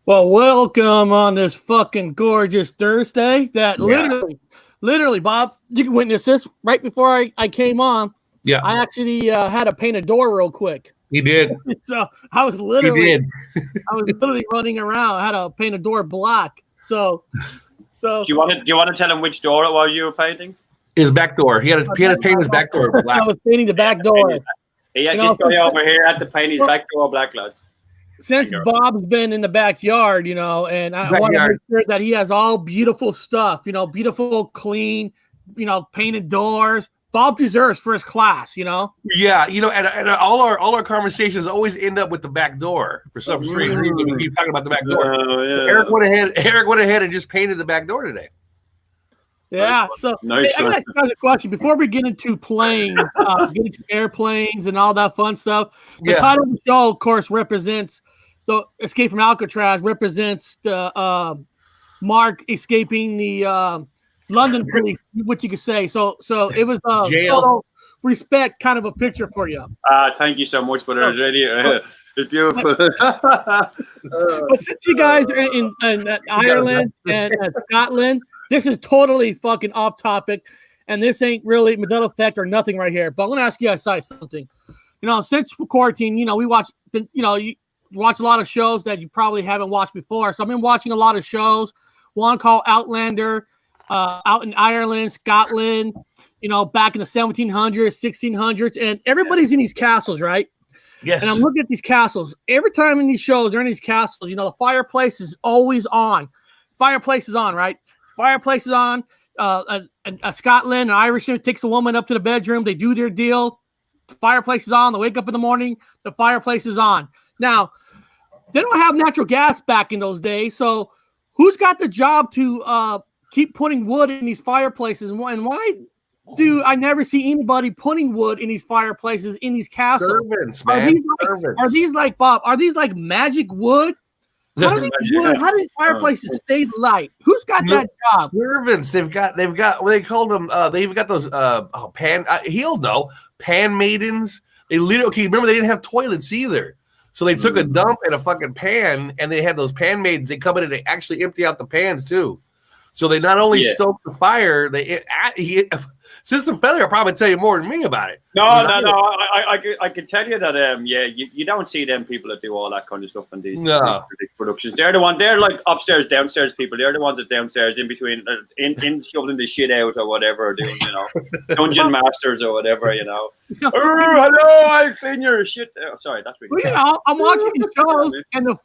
Well, welcome on this fucking gorgeous Thursday. That literally, Bob, you can witness this. Right before I came on, I actually had to paint a door real quick. He did. So I was literally running around. I had to paint a door black. So. Do you want to tell him which door it was you were painting? His back door. He had to paint his back door black. I was painting the back door. He had this guy over here had to paint his back door black, lads. Since Bob's been in the backyard, and I want to make sure that he has all beautiful stuff, beautiful, clean, painted doors. Bob deserves first class, Yeah, and all our conversations always end up with the back door for some strange reason. We keep talking about the back door. Yeah. Eric went ahead and just painted the back door today. Yeah, so I got to ask a question before we get into planes, get into airplanes and all that fun stuff. The title of the show, of course, represents the Escape from Alcatraz, represents the Mark escaping the London police, what you could say. So it was total respect kind of a picture for you. Thank you so much, but it's beautiful. But since you guys are in Ireland and Scotland, this is totally fucking off topic, and this ain't really Mandela effect or nothing right here. But I'm gonna ask you guys something. Since quarantine, we watch, you watch a lot of shows that you probably haven't watched before. So I've been watching a lot of shows. One called Outlander, out in Ireland, Scotland. Back in the 1700s, 1600s, and everybody's in these castles, right? Yes. And I'm looking at these castles. Every time in these shows, they're in these castles. The fireplace is always on. Fireplace is on, right? Fireplace is on. Scotland, an Irishman takes a woman up to the bedroom. They do their deal. The fireplace is on. They wake up in the morning. The fireplace is on. Now, they don't have natural gas back in those days. So who's got the job to keep putting wood in these fireplaces? And why do I never see anybody putting wood in these fireplaces, in these castles? Servants, man. Are these like, Bob, are these like magic wood? How do these fireplaces stay light? Who's got that job? Servants. They've got what they call them. They even got those he'll know, pan maidens. They literally remember they didn't have toilets either. So they took a dump in a fucking pan, and they had those pan maidens. They come in and they actually empty out the pans too. So they not only stoke the fire, System Failure will probably tell you more than me about it. No. I can tell you that you don't see them people that do all that kind of stuff in these productions. They're like upstairs, downstairs people. They're the ones that downstairs in between, in shoveling the shit out or whatever, doing dungeon masters or whatever. Hello, I've cleaned your shit. Oh, sorry, that's really. Well, I'm watching these shows and the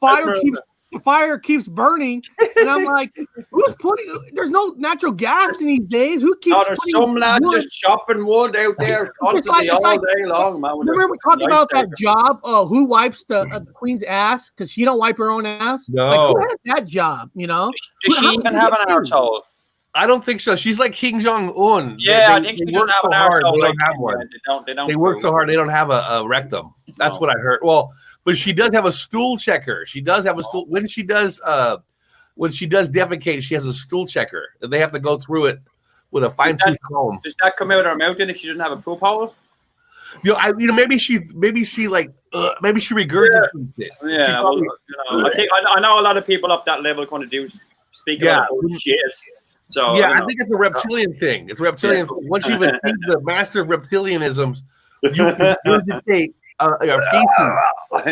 fire keeps burning, and I'm like, who's putting? There's no natural gas in these days. Who keeps? There's some lad just chopping wood out there constantly all day long, man. Remember we talked about that job? Who wipes the queen's ass because she don't wipe her own ass? No, who has that job? Does she even have an arsehole? I don't think so. She's like Kim Jong-un. Yeah, I think she doesn't have an arsehole. They don't have one. They don't. They work so hard. They don't have a rectum. That's what I heard. Well, but she does have a stool checker. She does have a stool. When she does defecate, she has a stool checker. And they have to go through it with a fine-tooth comb. Does that come out of her mouth if she doesn't have a poop hole? Maybe she regurgitates it. Yeah, I know a lot of people up that level kind of do speak about shit. So I think it's a reptilian thing. It's a reptilian thing. Once you've achieved the master of reptilianisms, you regurgitate your feces. But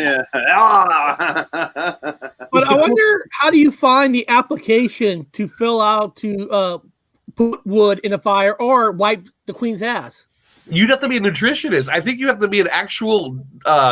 I wonder, how do you find the application to fill out to put wood in a fire or wipe the queen's ass? You'd have to be a nutritionist. I think you have to be an actual.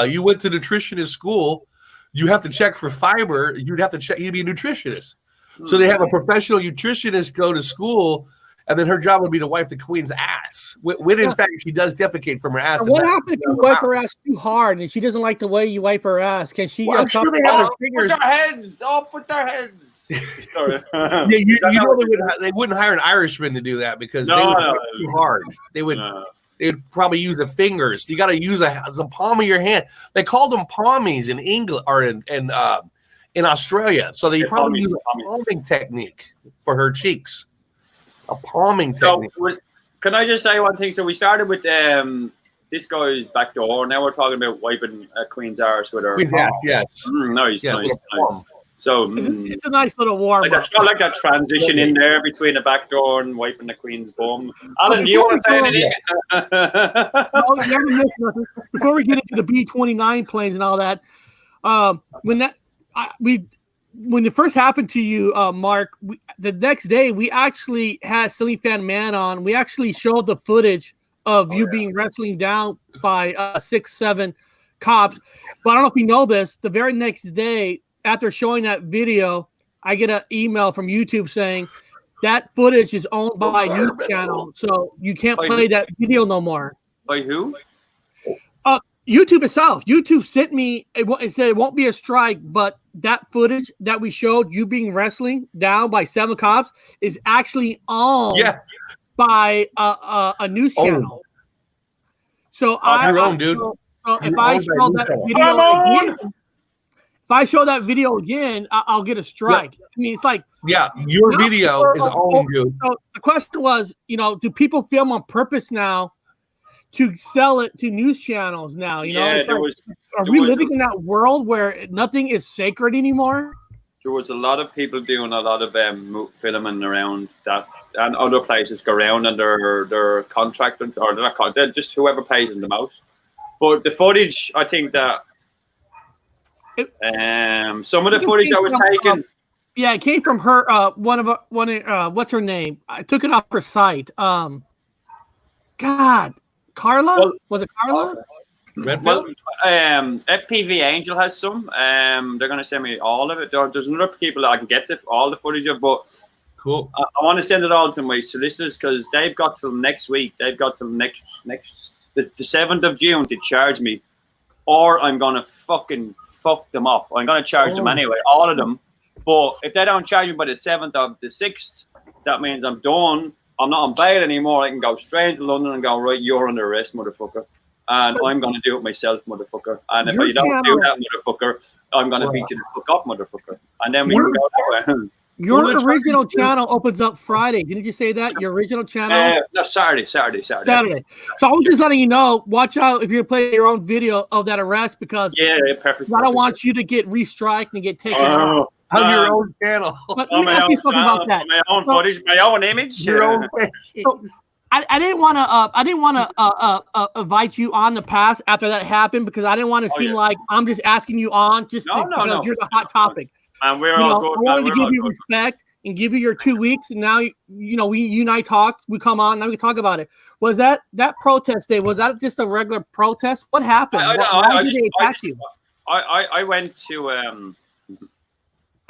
You went to nutritionist school. You have to check for fiber. You'd have to check. You'd be a nutritionist. So they have a professional nutritionist go to school, and then her job would be to wipe the queen's ass. When in fact she does defecate from her ass. What happens if you wipe her ass too hard and she doesn't like the way you wipe her ass? Can she? I'm sure they have their fingers. Put their heads. Put their heads. Sorry. They wouldn't hire an Irishman to do that because they would work too hard. They would. They would probably use the fingers. You got to use the palm of your hand. They called them palmies in England or in Australia. So they probably use a palming technique for her cheeks. A palming technique. Can I just say one thing? So we started with this guy's back door. Now we're talking about wiping a queen's arse with her. Queen's ass, yes. Nice. So it's a nice little warm up. I like that transition in there between the back door and wiping the Queen's bum. Alan, do you want to say anything? Before we get into the B-29 planes and all that, when it first happened to you, Mark, the next day we actually had Silly Fan Man on. We actually showed the footage of you being wrestling down by 6-7 cops. But I don't know if you know this. The very next day, after showing that video, I get an email from YouTube saying that footage is owned by a news channel, so you can't play that video no more. By who? YouTube itself. YouTube sent me. It said it won't be a strike, but that footage that we showed you being wrestling down by 7 cops is actually owned by a news channel. So your own, dude. So if I show that video again, if I show that video again, I'll get a strike. I mean, it's like your video is owned, dude. So the question was, do people film on purpose now to sell it to news channels now? It's like, are we living in that world where nothing is sacred anymore? There was a lot of people doing a lot of filming around that, and other places go around and they're contracted, or they're just whoever pays them the most. But the footage, I think that some of the footage that was taken. It came from her. What's her name? I took it off her site. God, Carla? Was it Carla? Well, FPV Angel has some. They're going to send me all of it. There's another people that I can get all the footage of, but cool. I want to send it all to my solicitors because they've got till next week. They've got till the 7th of June to charge me, or I'm going to fucking fuck them up. I'm going to charge them anyway, all of them. But if they don't charge me by the 7th of the 6th, that means I'm done. I'm not on bail anymore. I can go straight to London and go, right, you're under arrest, motherfucker. And I'm going to do it myself, motherfucker. And if you don't do that, motherfucker, I'm going to beat you the fuck up, motherfucker. And then we can go that way. Your original channel opens up Friday. Didn't you say that? Your original channel? No, Saturday. So I was just letting you know, watch out if you're going to play your own video of that arrest because perfect. I don't want you to get restriked and get taken out. On your own channel. Let me ask you something about that. My own footage, my own image. Your own face. So, I didn't want to invite you on the past after that happened because I didn't want to seem like I'm just asking you on because you're the hot topic. And we're all good. I wanted to give you respect and give you your 2 weeks, and now you and I talked. We come on, now we can talk about it. Was that protest day? Was that just a regular protest? What happened? Why did they attack you? I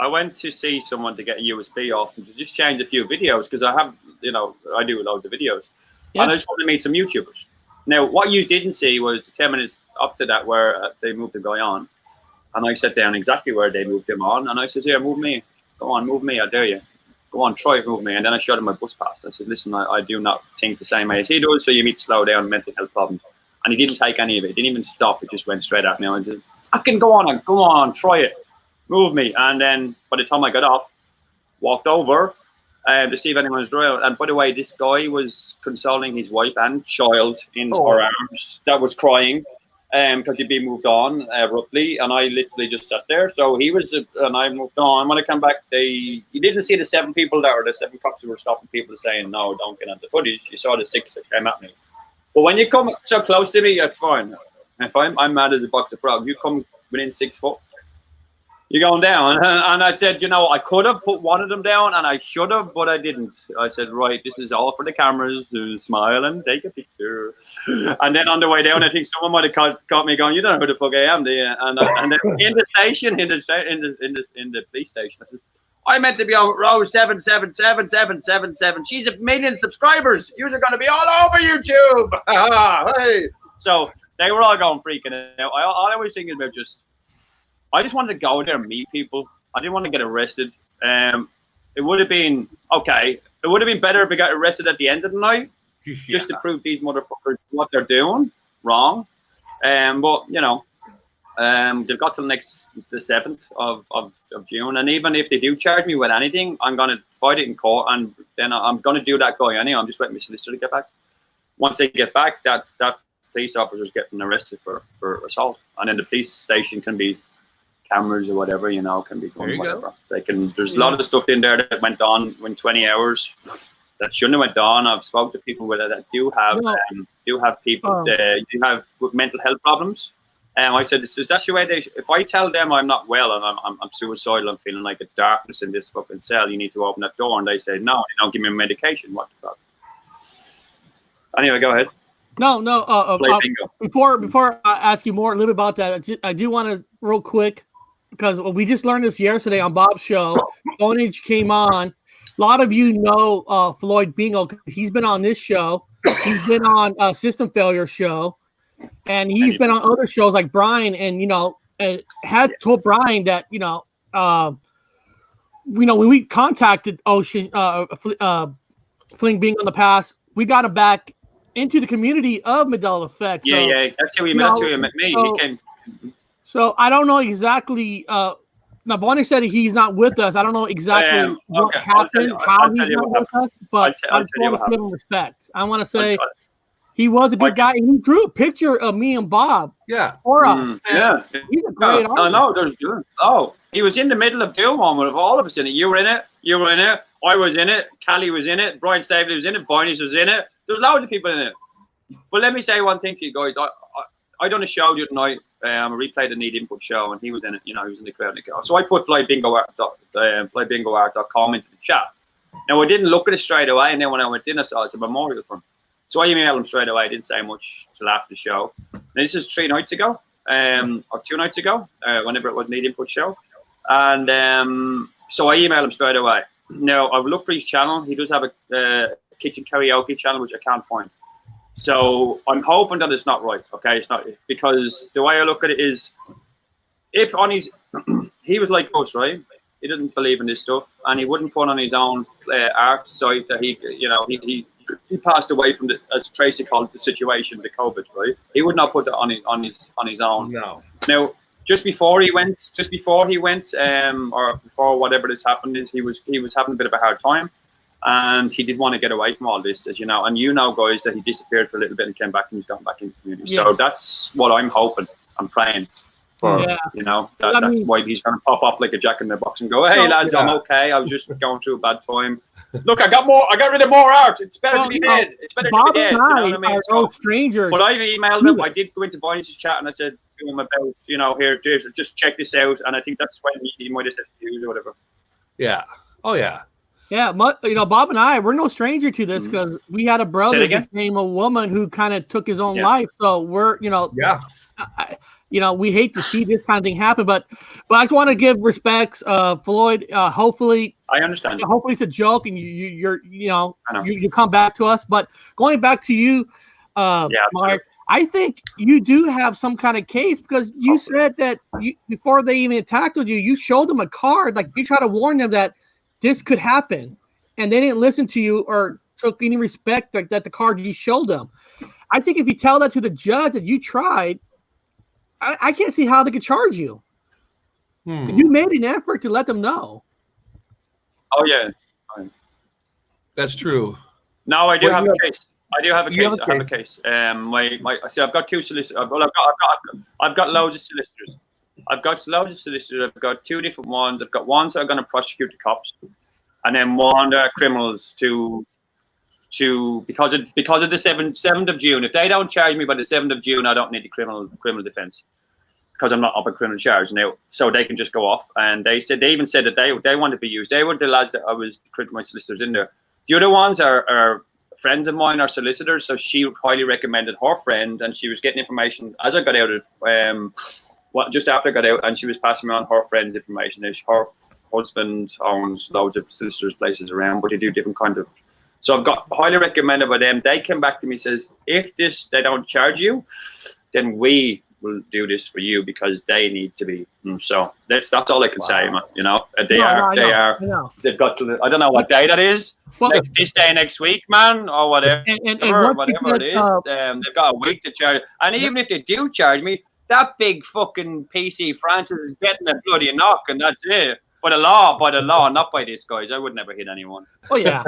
went to see someone to get a USB off and to just change a few videos because I have, I do loads of videos. Yeah. And I just wanted to meet some YouTubers. Now, what you didn't see was the 10 minutes up to that where they moved the guy on. And I sat down exactly where they moved him on. And I said, yeah, move me. Go on, move me. I dare you. Go on, try move me. And then I showed him my bus pass. I said, listen, I do not think the same way as he does. So you need to slow down mental health problems. And he didn't take any of it. He didn't even stop. It just went straight at me. I said, I can go on, try it. Move me. And then by the time I got up, walked over to see if anyone was drowned. And by the way, this guy was consoling his wife and child in her arms that was crying because he'd been moved on abruptly. And I literally just sat there. So he was, and I moved on. When I came back, you didn't see the 7 people that were the 7 cops who were stopping people saying, no, don't get on the footage. You saw the 6 that came at me. But when you come so close to me, that's fine. If I'm mad as a box of frogs, you come within 6 foot. You're going down. And I said, I could have put one of them down and I should have, but I didn't. I said, right, this is all for the cameras to smile and take a picture. And then on the way down, I think someone might have caught me going, you don't know who the fuck I am, do you? And then in the station, in the police station, I said, I meant to be on row 7777777. She's 1 million subscribers. You're going to be all over YouTube. Hey. So they were all going freaking out. All I was thinking about I just wanted to go there and meet people. I didn't want to get arrested. It would have been okay. It would have been better if we got arrested at the end of the night, just to prove these motherfuckers what they're doing wrong. But they've got till the 7th of June, and even if they do charge me with anything, I'm gonna fight it in court, and then I'm gonna do that guy anyway. I'm just waiting for my solicitor to get back. Once they get back, that police officer's getting arrested for assault, and then the police station can be cameras or whatever, you know, can be done, whatever. Go. They can. There's a lot of stuff in there that went on in 20 hours that shouldn't have went on. I've spoken to people with it that do have people do have mental health problems. And I said, that's your way. If I tell them I'm not well and I'm suicidal, I'm feeling like a darkness in this fucking cell, you need to open that door. And they say, no, you don't give me medication. What the fuck? Anyway, go ahead. No. Before I ask you more a little bit about that, I do want to real quick, because we just learned this yesterday on Bob's show. Bonage came on. A lot of you know Floyd Bingo. He's been on this show. He's been on System Failure show. And he's been on other shows like Brian, and had told Brian that when we contacted Ocean Fling Bing in the past, we got him back into the community of Mandela Effect. Yeah, that's how he met me. He came. So I don't know exactly. Now Bonnie said he's not with us. I don't know exactly what happened, how he's not with us, but I just want to give him respect. I want to say. He was a good guy, and he drew a picture of me and Bob for us. He's a great artist. He was in the middle of doing one with all of us in it. You were in it. I was in it. Callie was in it. Brian Stavely was in it. Bonnie's was in it. There's loads of people in it. But let me say one thing to you guys. I done a show the other night. I replayed the Need Input show, and he was in it. He was in the crowd. So I put flybingoart.com into the chat. Now, I didn't look at it straight away, and then when I went in, I saw it's a memorial for him. So I emailed him straight away. I didn't say much till after the show. And this is 3 nights ago, or 2 nights ago, whenever it was Need Input show. And so I emailed him straight away. Now, I've looked for his channel. He does have a kitchen karaoke channel, which I can't find. So I'm hoping that it's not right, okay? It's not, because the way I look at it is, if on his, he was like us, right? He didn't believe in this stuff, and he wouldn't put on his own art site that he passed away from the, as Tracy called it, the situation, the COVID, right? He would not put that on his own. No. Now, just before he went, or before whatever this happened, is he was having a bit of a hard time, and he did want to get away from all this, as you know. And guys, that he disappeared for a little bit and came back, and he's gone back into the community. Yeah. So that's what I'm hoping. I'm praying for. Yeah. That's why he's going to pop up like a jack in the box and go, "Hey lads, I'm okay. I was just going through a bad time. Look, I got rid of more art. It's better to be dead. It's better to be dead." You know what I mean? So, strangers. But I've emailed him. I did go into Bonnie's chat and I said to him about, here, just check this out. And I think that's when he might have said to you or whatever. Yeah. Oh yeah. Yeah, Bob and I, we're no stranger to this, because we had a brother who became a woman who kind of took his own life. So we're, we hate to see this kind of thing happen, but I just want to give respects, Floyd. Hopefully, I understand. Hopefully, it's a joke, and you come back to us. But going back to you, Mark, I think you do have some kind of case, because you said that before they even tackled you, you showed them a card, like you try to warn them that this could happen, and they didn't listen to you or took any respect like that. The card you showed them. I think if you tell that to the judge that you tried, I can't see how they could charge you. You made an effort to let them know. Oh yeah, that's true. No, I do have a case. I have a case. I've got 2 solicitors. I've got loads of solicitors. I've got 2 different ones. I've got ones that are going to prosecute the cops, and then one that are criminals to because of the 7th of June. If they don't charge me by the 7th of June, I don't need the criminal defense, because I'm not up a criminal charge now. So they can just go off. And they even said that they want to be used. They were the lads that I was putting my solicitors in there. The other ones are friends of mine, are solicitors. So she highly recommended her friend, and she was getting information as I got out of just after I got out, and she was passing me on her friend's information. Her husband owns loads of solicitors' places around, but they do different kind of. So I've got highly recommended by them. They came back to me, says, if they don't charge you, then we will do this for you, because they need to be. So that's all I can say, man. They've got to. I don't know what day that is. Well, this day next week, man, or whatever. Whatever it is, they've got a week to charge. And even if they do charge me, that big fucking PC Francis is getting a bloody knock, and that's it. By the law, not by this, guys. I would never hit anyone. Oh, yeah.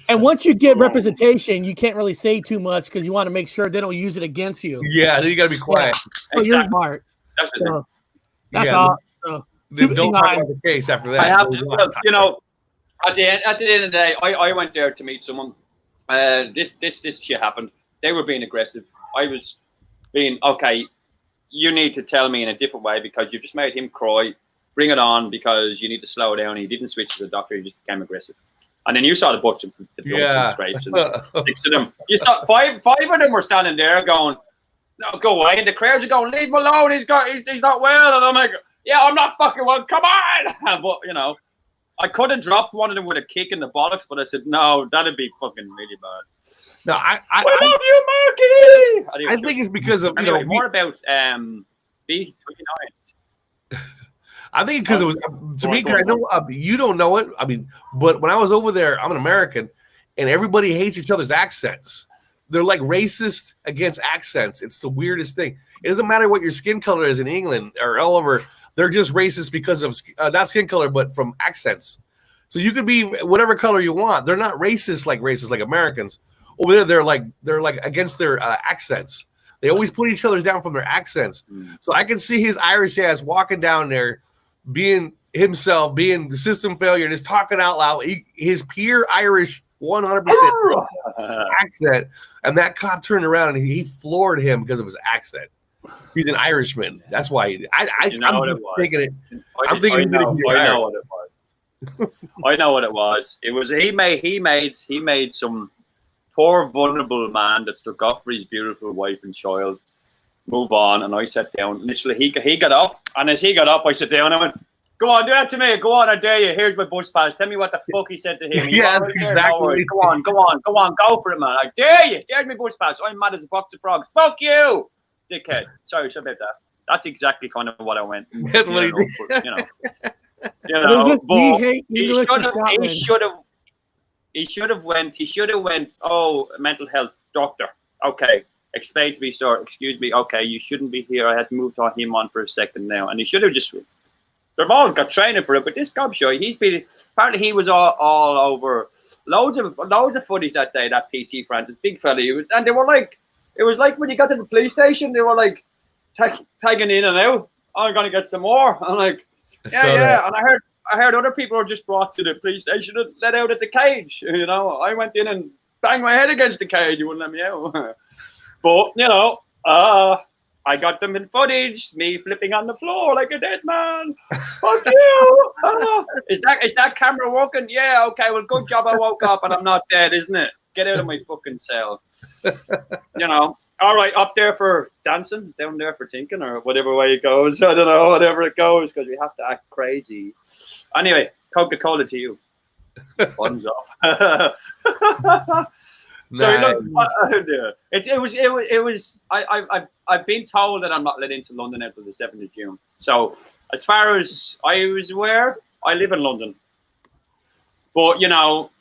And once you get representation, you can't really say too much, because you want to make sure they don't use it against you. Yeah, then you got to be quiet. Yeah. Exactly. You're smart. That's all. So Then don't talk about the case after that. I have, you know, at the end of the day, I went there to meet someone. This shit happened. They were being aggressive. I was being, okay, you need to tell me in a different way because you just made him cry. Bring it on because you need to slow down. He didn't switch to the doctor. He just became aggressive. And then you saw the bunch of the scrapes and 6 of them. You saw five of them were standing there going, no, go away. And the crowds are going, leave him alone. He's not well. And I'm like, yeah, I'm not fucking well. Come on. But, you know, I could have dropped one of them with a kick in the bollocks, but I said, no, that'd be fucking really bad. No, I love you, Marky. I think it's because of, anyway, more about B29. I think because it was, to me, because I know you don't know it. I mean, but when I was over there, I'm an American, and everybody hates each other's accents. They're like racist against accents. It's the weirdest thing. It doesn't matter what your skin color is in England or all over. They're just racist because of not skin color, but from accents. So you could be whatever color you want. They're not racist like Americans. Over there, they're like against their accents. They always put each other down from their accents. So I can see his Irish ass walking down there, being himself, being the system failure, just talking out loud. His pure Irish 100% accent, and that cop turned around and he floored him because of his accent. He's an Irishman. That's why I'm thinking it. I'm thinking I know what it was. I know what it was. It was he made some poor vulnerable man that stuck up for his beautiful wife and child move on, and I sat down. Literally, he got up, and as he got up, I sat down and I went, "Go on, do that to me. Go on, I dare you. Here's my bus pass. Tell me what the fuck he said to him." Yeah, exactly. Go on, go for it, man. I dare you. There's my bus pass. I'm mad as a box of frogs. Fuck you, dickhead. Sorry about that. That's exactly kind of what I went. That's what he did. But, you know, but he should have went. Oh, mental health doctor. Okay. Explain to me, sir. Excuse me. Okay, you shouldn't be here. I had to move him on for a second now, and he should have just. They've all got training for it, but this gobshite, he's been. Apparently, he was all over loads of footies that day. That PC friend, this big fella, and they were like, it was like when you got to the police station, they were like tagging in and out. Oh, I'm gonna get some more. I'm like, yeah. And I heard other people were just brought to the police station and let out at the cage. You know, I went in and banged my head against the cage. You wouldn't let me out. But, you know, I got them in footage, me flipping on the floor like a dead man. Fuck you. Is that camera working? Yeah, okay, well, good job I woke up and I'm not dead, isn't it? Get out of my fucking cell. You know, all right, up there for dancing, down there for thinking, or whatever way it goes. I don't know, whatever it goes, because we have to act crazy. Anyway, Coca-Cola to you. Thumbs up. So it was. I've been told that I'm not let into London until the 7th of June. So as far as I was aware, I live in London. But you know,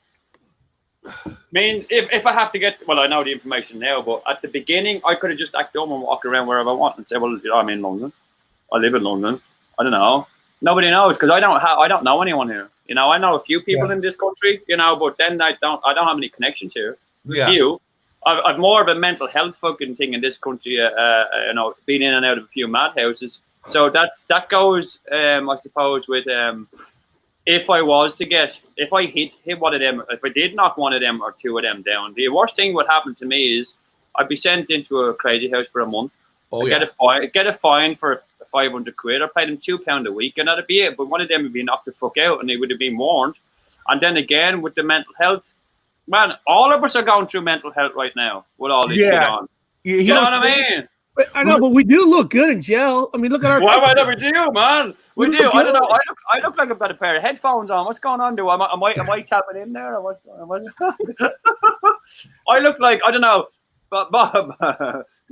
I mean, if I have to get, well, I know the information now. But at the beginning, I could have just acted on and walk around wherever I want and say, well, I'm in London. I live in London. I don't know. Nobody knows because I don't know anyone here. You know, I know a few people in this country. You know, but then I don't have any connections here. Yeah. I've more of a mental health fucking thing in this country. You know, being in and out of a few madhouses. So that goes. I suppose with if I hit one of them, if I did knock one of them or two of them down, the worst thing would happen to me is I'd be sent into a crazy house for a month. Get a fine for 500 quid. I'd pay them £2 a week, and that'd be it. But one of them would be knocked the fuck out, and they would have been warned. And then again with the mental health. Man, all of us are going through mental health right now with all this shit on. You know what I mean? I know, but we do look good in jail. I mean, look at our. Well, we do, man. We do. I don't know. I look like I've got a pair of headphones on. What's going on, dude? Am I tapping in there? Or I look like, I don't know, but Bob,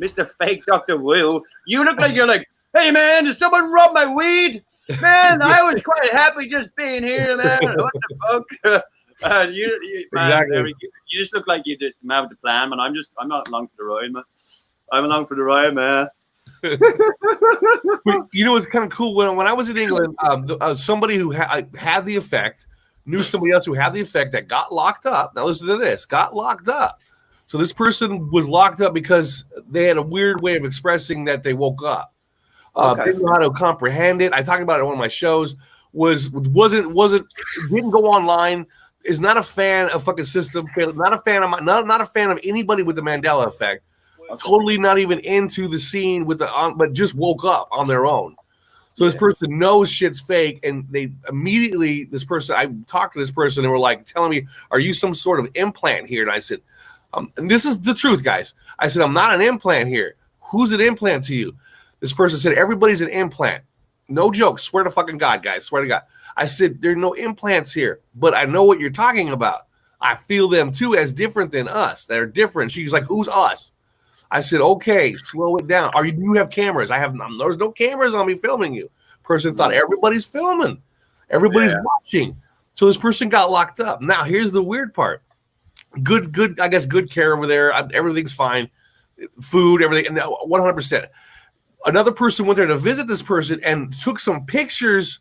Mr. Fake Dr. Will. You look like you're like, hey man, did someone rob my weed? Man, I was quite happy just being here, man. What the fuck? You just look like you just have the plan, man. I'm not along for the ride, man. I'm along for the ride, man. You know what's kind of cool? When I was in England, somebody who had the effect knew somebody else who had the effect that got locked up. Now listen to this: got locked up. So this person was locked up because they had a weird way of expressing that they woke up. Didn't know how to comprehend it. I talked about it on one of my shows. Wasn't didn't go online. Is not a fan of fucking system. Not a fan of not a fan of anybody with the Mandela effect. Totally not even into the scene with but just woke up on their own. So this person knows shit's fake, and they immediately I talked to this person and were like telling me, "Are you some sort of implant here?" And I said, and this is the truth, guys. I said, "I'm not an implant here. Who's an implant to you?" This person said, "Everybody's an implant." No joke. Swear to fucking God, guys. Swear to God. I said, there are no implants here, but I know what you're talking about. I feel them too as different than us. They're different. She's like, who's us? I said, okay, slow it down. Do you have cameras? There's no cameras on me filming you. Person thought everybody's filming. Everybody's watching. So this person got locked up. Now, here's the weird part. Good, I guess, good care over there. Everything's fine. Food, everything, 100%. Another person went there to visit this person and took some pictures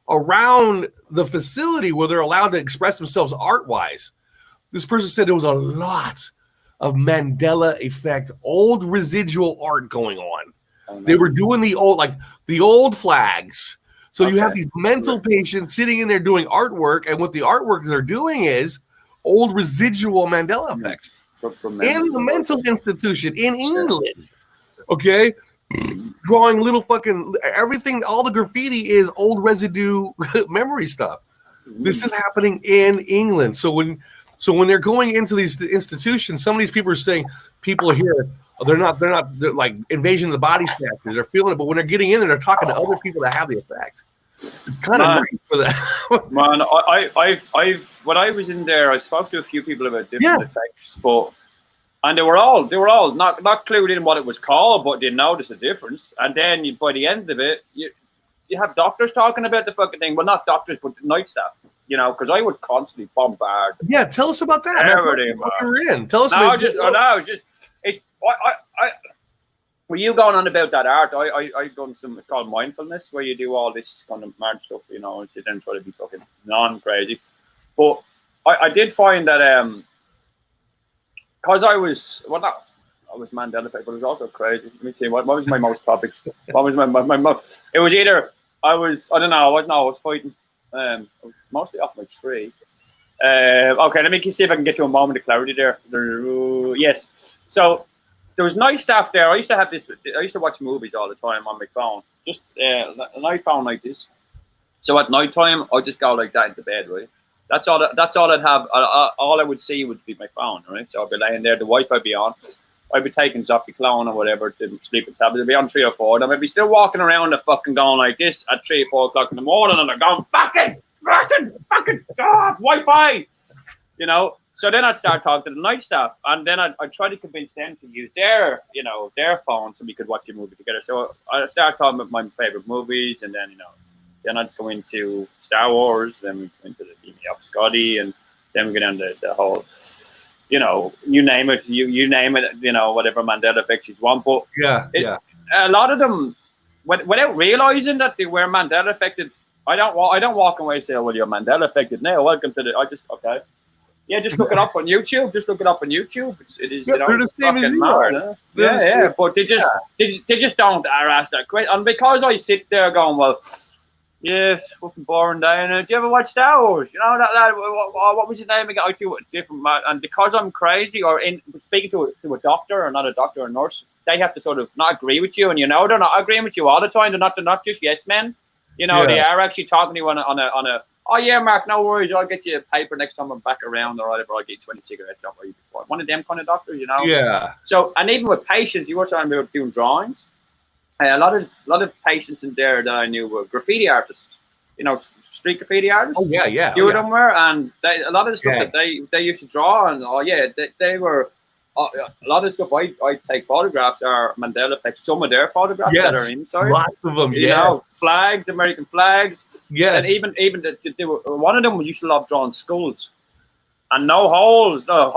around the facility where they're allowed to express themselves art-wise. This person said there was a lot of Mandela effect, old residual art going on. They were doing the old flags. So you have these mental patients sitting in there doing artwork, and what the artwork they're doing is old residual Mandela effects in the mental institution in England. Okay? Drawing little fucking everything, all the graffiti is old residue memory stuff. This is happening in England. So when they're going into these institutions, some of these people are saying people here, they're like invasion of the body snatchers. They're feeling it, but when they're getting in there, they're talking to other people that have the effect. It's kind of nice for that. Man, when I was in there, I spoke to a few people about different effects, and they were all not clued in what it was called, but they noticed the difference. And then by the end of it, you have doctors talking about the fucking thing. Well, not doctors, but night staff. You know, because I would constantly bombard. Yeah, tell us about that. Everything, man. Tell us. Were you going on about that art? I've done some. It's called mindfulness, where you do all this kind of mad stuff. You know, and sit and try to be fucking non-crazy. But I did find that because I was Mandela effect, but it was also crazy. Let me see, what was my most topics? What was my it was either I was fighting. I was mostly off my tree. Okay, let me see if I can get to a moment of clarity there. Yes. So there was night staff there. I used to watch movies all the time on my phone. Just an iPhone like this. So at night time, I'd just go like that into bed, right? That's all I'd have. All I would see would be my phone, right? So I'd be laying there, the Wi-Fi be on. I'd be taking Zopiclone or whatever to sleeping tablets. I'd be on 3 or 4. And I'd be still walking around and fucking going like this at 3 or 4 o'clock in the morning, and I'm going, fucking God, Wi-Fi, you know. So then I'd start talking to the night staff, and then I'd try to convince them to use their phone so we could watch a movie together. So I'd start talking about my favorite movies, and then then I'd go into Star Wars, then we go into the Beam Me Up Scotty, and then we go down to the whole, you name it, you name it, whatever Mandela effects you want. But a lot of them, without realizing that they were Mandela affected, I don't walk away and say, oh, well, you're Mandela affected now. Welcome to okay. Yeah, just look it up on YouTube. It is, they're the same as you are. Yeah. But they just don't ask that question. And because I sit there going, well, yeah, fucking boring day. And do you ever watch Star Wars? You know that what was his name again? I do it different, and because I'm crazy or speaking to a doctor or not a doctor or a nurse, they have to sort of not agree with you, and they're not agreeing with you all the time. They're not just yes men. They are actually talking to you on a. Oh yeah, Mark, no worries. I'll get you a paper next time I'm back around, or whatever. I'll get you 20 cigarettes off you before. One of them kind of doctors, Yeah. So, and even with patients, you were talking about doing drawings. A lot of patients in there that I knew were graffiti artists, street graffiti artists. Oh yeah. Few of them were, and a lot of the stuff that they used to draw, and they were. A lot of stuff I take photographs are Mandela effects. Some of their photographs that are inside. Lots of them, flags, American flags. Yes. And even one of them used to love drawing skulls. And no holes, no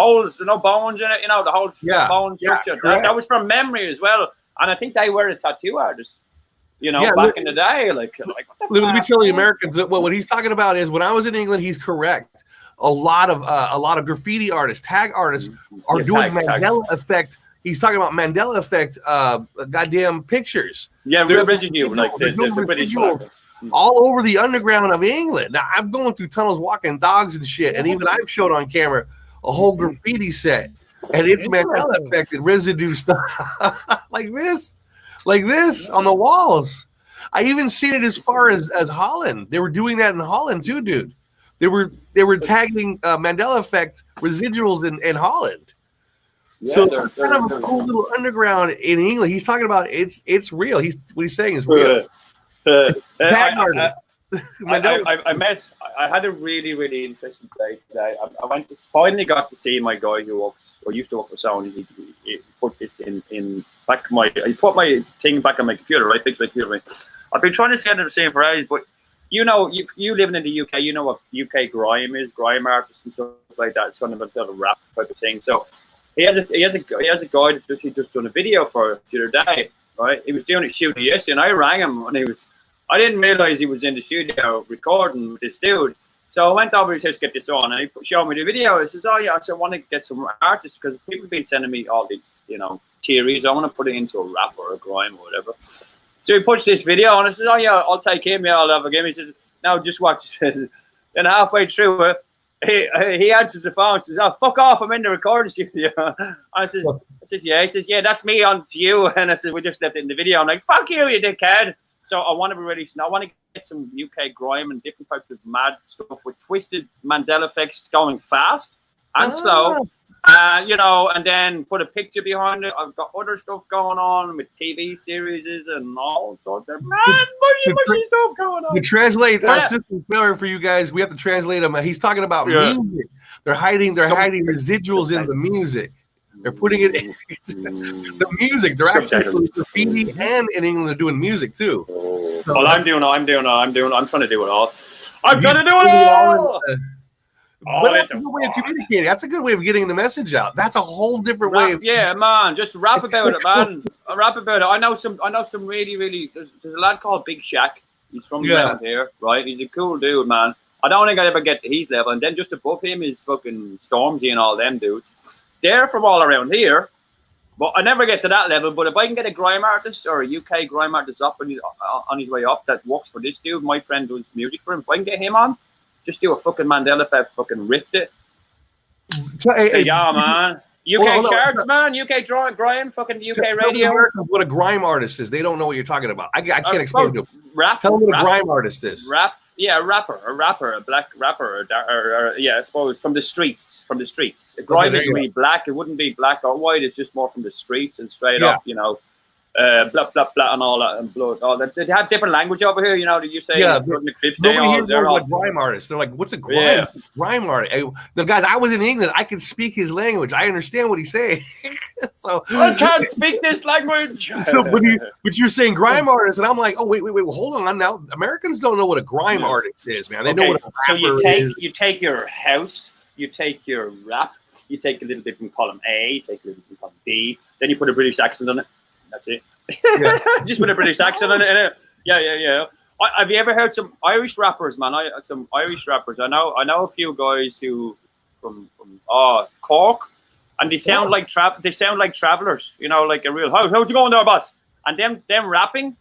bones in it, the whole bone structure. That was from memory as well. And I think they were a tattoo artist, back in the day. Like let me tell the Americans that what he's talking about is when I was in England, he's correct. A lot of graffiti artists, tag artists are doing Mandela effect he's talking about Mandela effect, goddamn pictures. Yeah, They're- residue, like the British one. all over the underground of England. Now I'm going through tunnels, walking dogs and shit, and even I've showed on camera a whole graffiti set, and it's Mandela affected residue stuff like this on the walls. I even seen it as far as Holland. They were doing that in Holland too, dude. They were tagging Mandela effect residuals in Holland. Yeah, So they're kind of a cool little underground in England. He's talking about it's real. What he's saying is real. I had a really interesting day today. I finally got to see my guy who used to work for Sony. He put this in back he put my thing back on my computer, right? Fixed my computer. Right? I've been trying to say it the same for ages, but you know, you living in the UK, you know what UK grime is, grime artists and stuff like that. It's kind of a bit of a rap type of thing. So he has a guy that he just done a video for the other day, right? He was doing a shoot yesterday, and I rang him, and I didn't realize he was in the studio recording with this dude. So I went over to his house to get this on, and he showed me the video. He says, "Oh yeah, I want to get some artists because people have been sending me all these, theories. I want to put it into a rap or a grime or whatever." So he puts this video on. I says, "Oh yeah, I'll take him. Yeah, I'll have a game." He says, "No, just watch." He says, then halfway through it, he answers the phone. He says, "Oh, fuck off! I'm in the recording studio." I says, "Yeah." He says, "Yeah, that's me on to you." And I said, "We just left it in the video." I'm like, "Fuck you, you dickhead." So I want to be releasing. I want to get some UK grime and different types of mad stuff with twisted Mandela effects going fast and slow. And then put a picture behind it. I've got other stuff going on with TV series and all sorts of mushy stuff going on. To translate our system failure for you guys, we have to translate him. He's talking about music. They're hiding residuals in the music. They're putting it in the music. They're actually graffiti, and in England they're doing music too. Well, I'm trying to do it all. I'm trying to do it all. That's a good way of communicating. That's a good way of getting the message out. That's a whole different way. Yeah, man. Just rap about it, man. Rap about it. I know some really. There's a lad called Big Shaq. He's from around here, right? He's a cool dude, man. I don't think I'd ever get to his level. And then just above him is fucking Stormzy and all them dudes. They're from all around here, but I never get to that level. But if I can get a grime artist or a UK grime artist up on his way up that works for this dude, my friend does music for him. If I can get him on, just do a fucking Mandela effect, fucking riffed it. Yeah, man. UK charts, man. UK grime, fucking UK radio. What a grime artist is. They don't know what you're talking about. I can't explain to them. Tell them what a grime artist is. A rapper, a black rapper, I suppose from the streets. A grime would be black. It wouldn't be black or white. It's just more from the streets and straight up, blah blah blah and all that and blood. All that. They have different language over here, Did you say? Yeah, they're all grime artists. They're like, what's a grime? Grime artist. The guys, I was in England. I can speak his language. I understand what he's saying. So I can't speak this language. So, but you're saying grime artist, and I'm like, oh wait, hold on. Now Americans don't know what a grime artist is, man. They know what a rapper is. You take your house, you take your rap, you take a little bit from column A, you take a little bit from column B, then you put a British accent on it. That's it. Yeah. Just put a British accent on it. Yeah. Have you ever heard some Irish rappers, man? Some Irish rappers. I know a few guys who from Cork, and they sound like travelers. Like a real how's it going there, boss? And them rapping.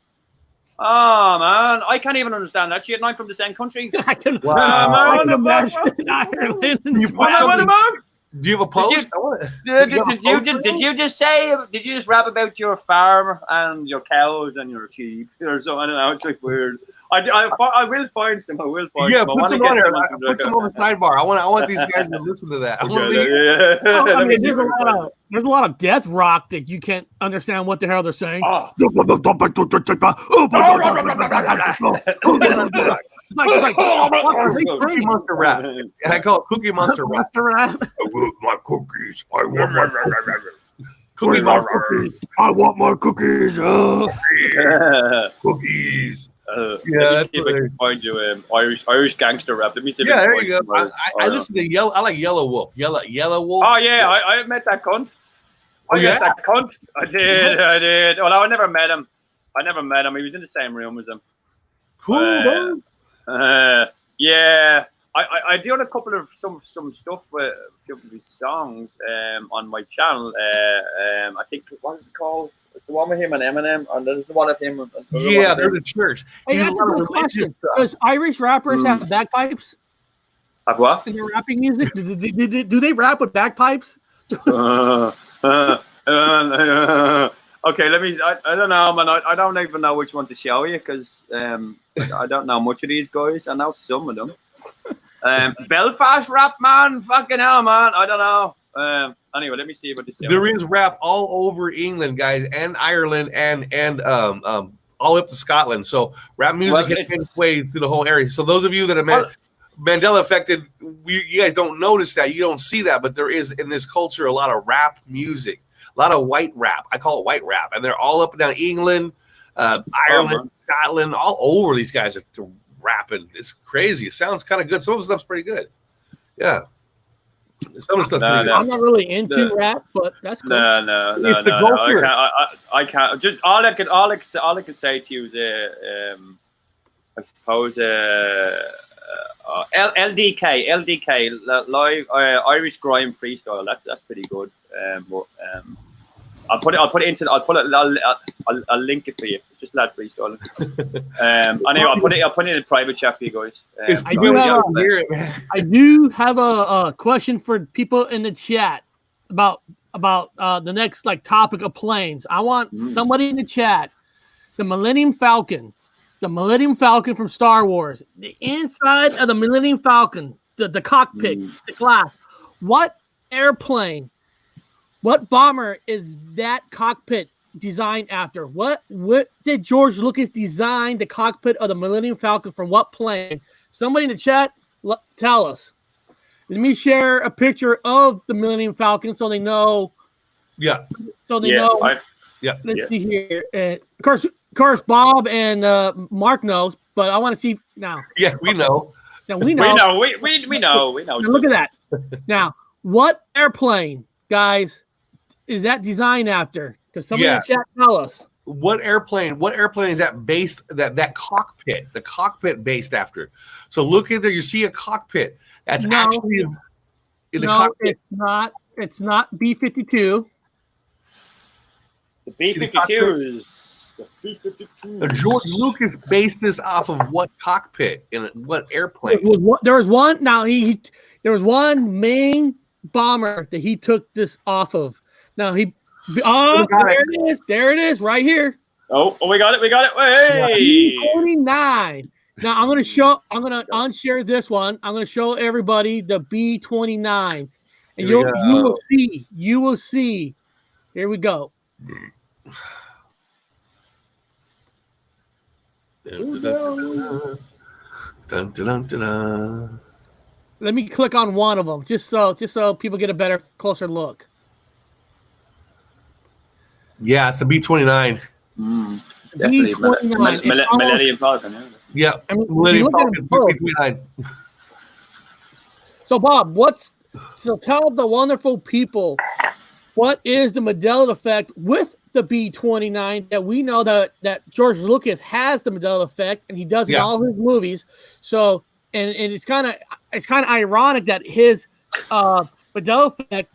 Oh man, I can't even understand that shit. And I'm from the same country. I can imagine Ireland. Do you have a post? Did you just rap about your farm and your cows and your sheep or something? I don't know. It's like weird. I will find some. Yeah, put some on there. Put some on the sidebar. I want these guys to listen to that. There's a lot of death rock that you can't understand what the hell they're saying. Cookie Monster rap. I call it Cookie Monster rap. I want my cookies. I want my cookies. I want my cookies. Cookies. Let me see if I can find you Irish gangster rap. Let me see. There you go. I listen to Yellow. I like Yellow Wolf. Yellow Wolf. Oh yeah, I met that cunt. I did. Well, I never met him. He was in the same room as him. Cool. Yeah. I done a couple of some stuff with a few of these songs on my channel. I think what is it called? It's the one with him and Eminem, and there's the one of him. Yeah, they're the church. Hey, that's a good question. Does Irish rappers have bagpipes? Have what? In their rapping music? Do they rap with bagpipes? Okay, let me. I don't know, man. I don't even know which one to show you because I don't know much of these guys. I know some of them. Belfast rap, man. Fucking hell, man. I don't know. Anyway, let me see what this is. There is rap all over England, guys, and Ireland, and all up to Scotland. So rap music has played through the whole area. So those of you that are Mandela affected, you guys don't notice that. You don't see that, but there is in this culture a lot of rap music. A lot of white rap. I call it white rap. And they're all up and down England, Ireland, Scotland, all over. These guys are rapping. It's crazy. It sounds kind of good. Some of the stuff's pretty good. Yeah. Some of the stuff's pretty good. I'm not really into rap, but that's cool. No. I can't. Just all I can say to you is, I suppose, LDK, live Irish grime freestyle. That's pretty good. I'll link it for you. It's just lad freestyle. Anyway, I'll put it in a private chat for you guys. I do have a question for people in the chat about the next topic of planes. I want somebody in the chat. The Millennium Falcon from Star Wars. The inside of the Millennium Falcon, the cockpit, the glass. What airplane? What bomber is that cockpit designed after? What did George Lucas design the cockpit of the Millennium Falcon from? What plane? Somebody in the chat, tell us. Let me share a picture of the Millennium Falcon so they know. Yeah. So they know. Let's see here. Of course, Bob and Mark knows, but I want to see now. Yeah, we know. Now we know. We know. Now, look at that. Now, what airplane, guys, is that designed after? Because somebody in the chat tell us. What airplane is that based that cockpit? The cockpit based after. So look at there. You see a cockpit. That's actually in the cockpit. It's not B-52. The B-52 is the B-52. George Lucas based this off of what cockpit in what airplane? There was one. Now there was one main bomber that he took this off of. Now there it is, right here. Oh, we got it. Hey, 29. Now I'm gonna unshare this one. I'm gonna show everybody the B-29, and you will see. Here we go. Let me click on one of them, just so people get a closer look. Yeah, it's a B-29. Millennium Falcon. Yeah, Millennium Falcon. B-29. So, Bob, tell the wonderful people what is the Mandela effect with the B-29 that we know that George Lucas has the Mandela effect and he does in all his movies. So, and it's kind of ironic that his Mandela effect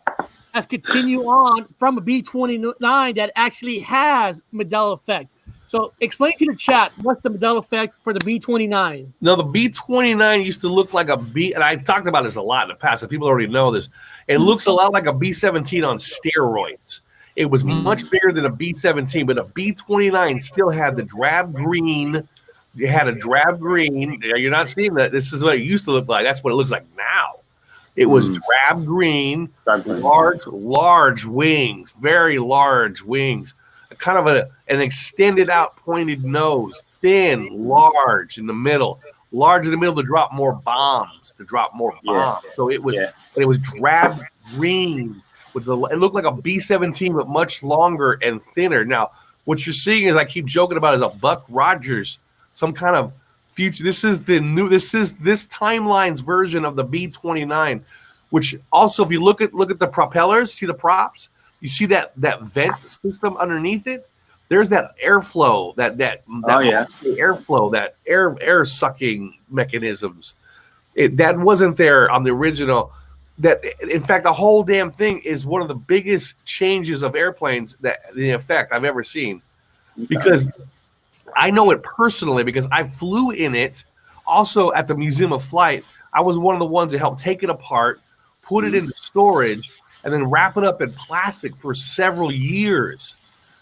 has continued on from a B-29 that actually has Mandela effect. So explain to the chat, what's the Mandela effect for the B-29? No, the B-29 used to look like a B, and I've talked about this a lot in the past, and people already know this. It looks a lot like a B-17 on steroids. It was much bigger than a B-17, but a B-29 still had the drab green. It had a drab green. You're not seeing that. This is what it used to look like. That's what it looks like now. It was drab green, large wings, very large wings, kind of an extended out pointed nose, thin, large in the middle to drop more bombs, So it was drab green with it looked like a B-17 but much longer and thinner. Now, what you're seeing is I keep joking about is a Buck Rogers, some kind of future. This is this timeline's version of the B-29, which also, if you look at the propellers, see the props, you see that vent system underneath it. There's that airflow, that air sucking mechanisms. That wasn't there on the original. That, in fact, the whole damn thing is one of the biggest changes of airplanes the effect I've ever seen, because I know it personally because I flew in it. Also at the Museum of Flight, I was one of the ones that helped take it apart, put it into storage, and then wrap it up in plastic for several years.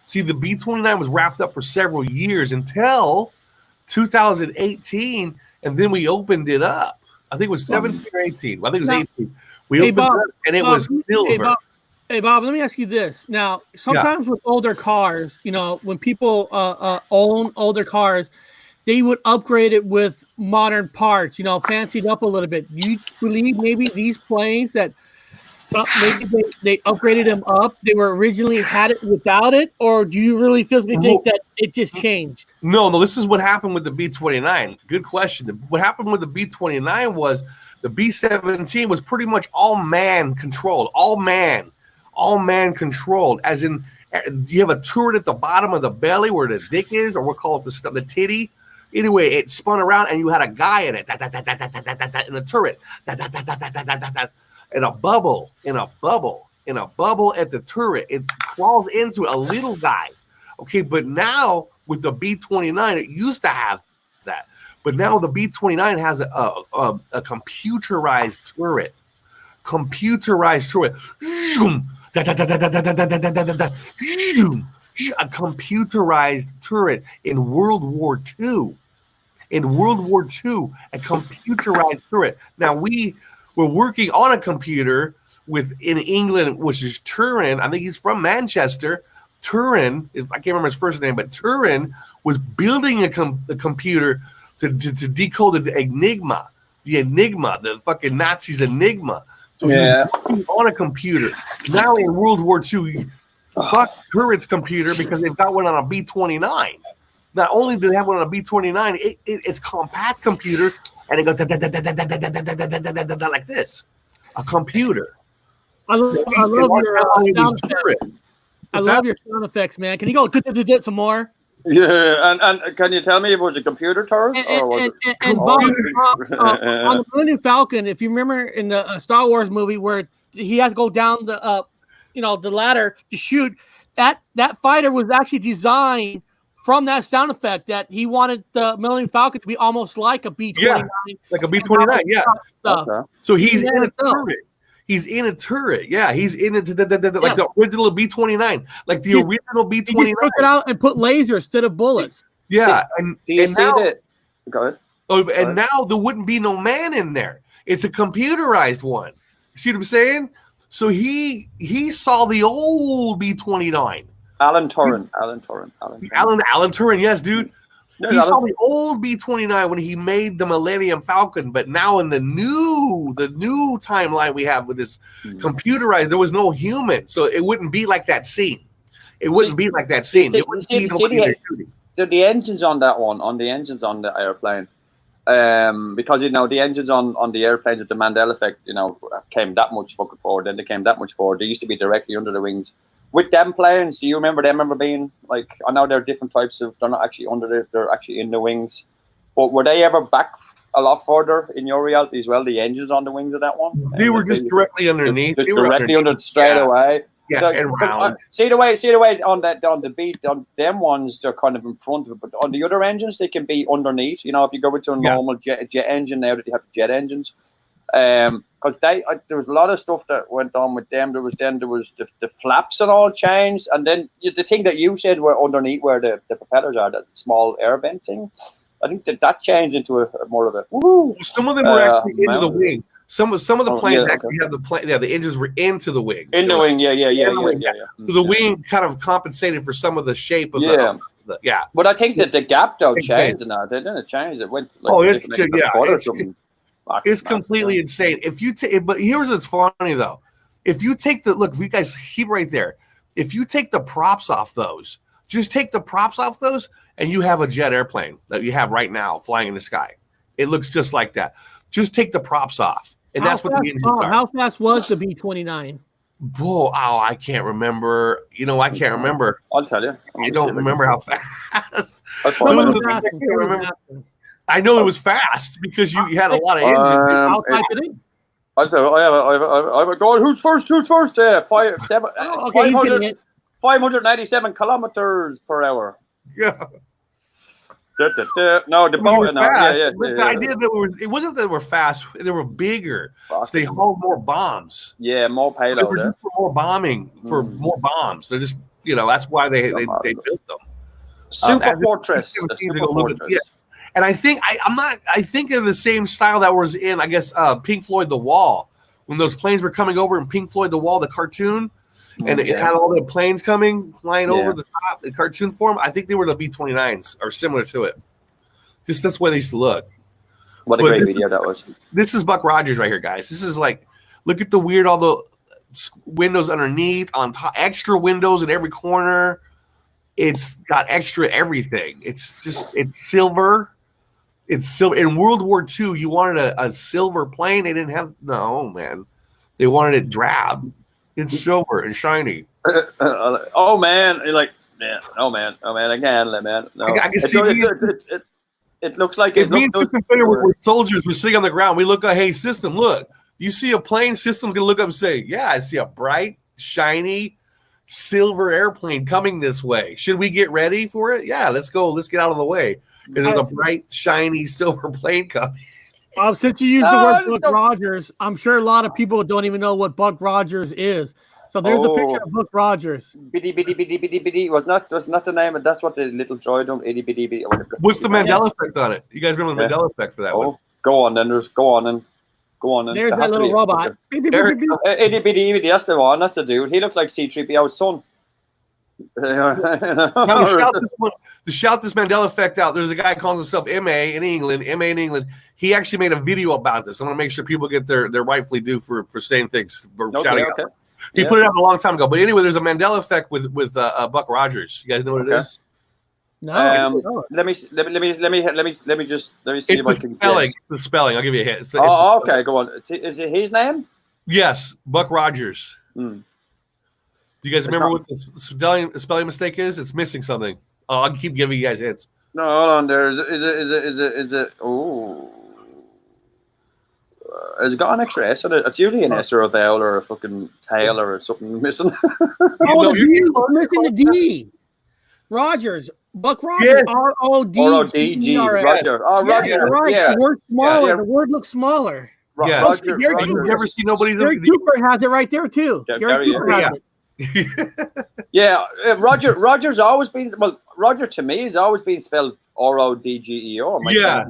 See, the B-29 was wrapped up for several years until 2018, and then we opened it up. I think it was 17 or 18. I think it was 18. We opened it up, and it was silver. Hey, Bob, let me ask you this. Now, sometimes with older cars, when people own older cars, they would upgrade it with modern parts, fancied up a little bit. Do you believe maybe these planes that maybe they upgraded them up, they were originally had it without it, or do you really physically think that it just changed? No, this is what happened with the B-29. Good question. What happened with the B-29 was the B-17 was pretty much all man controlled, all man controlled, as in you have a turret at the bottom of the belly where the dick is, or we'll call it the titty. Anyway, it spun around and you had a guy in it, in a turret, and a bubble at the turret. It crawls into a little guy. Okay, but now with the B-29, it used to have that, but now the B-29 has a computerized turret. A computerized turret in World War II. A computerized turret. Now we're working on a computer in England, which is Turin. I think he's from Manchester. Turin, if I can't remember his first name, but Turin was building a computer to decode the Enigma, the fucking Nazis' Enigma. So on a computer. Now in World War II, fuck turret's computer because they've got one on a B-29. Not only do they have one on a B-29, it's compact computer, and it goes like this. A computer. I love your sound effects, man. Can you go some more? Yeah, and can you tell me if it was a computer turret? And Bob, on the Millennium Falcon, if you remember in the Star Wars movie where he has to go down the the ladder to shoot, that fighter was actually designed from that sound effect that he wanted the Millennium Falcon to be almost like a B-29. Yeah, like a B-29, yeah. Okay. So he's in a turret. He's in a turret. Yeah, he's in it like the original B-29, like the original B-29. He took it out and put lasers instead of bullets. Yeah, do you see that? Go ahead. Oh, and now there wouldn't be no man in there. It's a computerized one. You see what I'm saying? So he saw the old B-29. Alan Turing, yes, dude. He saw the old B-29 when he made the Millennium Falcon, but now in the new timeline we have with this computerized, there was no human, so it wouldn't be like that scene. It wouldn't be like that scene. It wouldn't be the engines on that one, on the engines on the airplane, because the engines on the airplanes with the Mandela effect, came that much fucking forward. Then they came that much forward. They used to be directly under the wings. With them planes, do you remember them ever being like? I know there are different types of. They're not actually they're actually in the wings. But were they ever back a lot further in your reality as well? The engines on the wings of that one. They were just directly underneath. Just directly under straight away. Yeah, and round. See the way on the beat on them ones, they're kind of in front of it, but on the other engines they can be underneath. If you go into a normal jet engine now that you have jet engines. Because there was a lot of stuff that went on with them. There was the flaps and all changed, and then the thing that you said were underneath where the propellers are, that small air vent thing. I think that changed into a more of a. Woo, some of them were actually into the wing. Some of the planes actually had the engines were into the wing. In the wing, yeah. So the wing kind of compensated for some of the shape of the. But I think that the gap though changed now. They didn't change. It went. It's completely insane. If you but here's what's funny though. If you take if you guys keep right there, if you take the props off those, just take the props off those, and you have a jet airplane that you have right now flying in the sky. It looks just like that. Just take the props off, and that's what the engines are. How fast was the B-29? Whoa, I can't remember. I can't remember. I'll tell you. I don't remember how fast. I know it was fast because you had a lot of engines. I'll type it in. I have a guy. Who's first? Yeah, 587 kilometers per hour. Yeah. No, the boat. No, yeah. The idea that it wasn't that they were fast; they were bigger. So they hauled more bombs. Yeah, more payload. They were used for more bombing, for more bombs. They're just, that's why they built them. Super Fortress. Yeah. And I think I think of the same style that was in, I guess, Pink Floyd The Wall, when those planes were coming over in Pink Floyd The Wall, the cartoon, and it had all the planes flying over the top, the cartoon form. I think they were the B-29s or similar to it. Just that's the way they used to look. What a great video that was. This is Buck Rogers right here, guys. This is like, look at the weird, all the windows underneath, on top, extra windows in every corner. It's got extra everything. It's silver. It's silver. In World War II, you wanted a silver plane. They didn't have, no, man. They wanted it drab. It's silver and shiny. Oh, man. You're like, man. Oh, man. Again, man. No. I can see it looks like if me and System were soldiers, we're sitting on the ground. We look at, hey, System, look. You see a plane, System's going to look up and say, yeah, I see a bright, shiny, silver airplane coming this way. Should we get ready for it? Yeah, let's go. Let's get out of the way. There's a bright, shiny, silver plane coming. Since you used the word Buck Rogers, I'm sure a lot of people don't even know what Buck Rogers is. So there's a picture of Buck Rogers. Bitty bitty was not the name, and that's what the little droid on itty bitty bitty. What's the Mandela effect on it? You guys remember the Mandela effect for that one? Go on then. There's go on then. There's that little robot. Itty bitty bitty. That's the one. That's the dude. He looks like C-3PO's son. Now, to shout this Mandela effect out, there's a guy calling himself MA in England. He actually made a video about this. I want to make sure people get their rightfully due for saying things. Shouting out. He put it out a long time ago. But anyway, there's a Mandela effect with Buck Rogers. You guys know what it is? No. Let me see if I can guess. The spelling. I'll give you a hint. Okay, go on. Is it his name? Yes, Buck Rogers. Do you guys remember what the spelling mistake is? It's missing something. Oh, I'll keep giving you guys hints. No, hold on. There is it? Oh, has it got an extra S on it? It's usually an S or a vowel or a fucking tail or something missing. You're missing the D. Rogers. Buck Rogers. Yes. R-O-D-G. Roger. Oh, Roger. Yeah, right. Yeah. The word's smaller. The word looks smaller. Roger. You never see nobody. Gary Cooper has it right there too. Gary Cooper has it. Roger's always been Roger to me has always been spelled R-O-D-G-E-R. Roger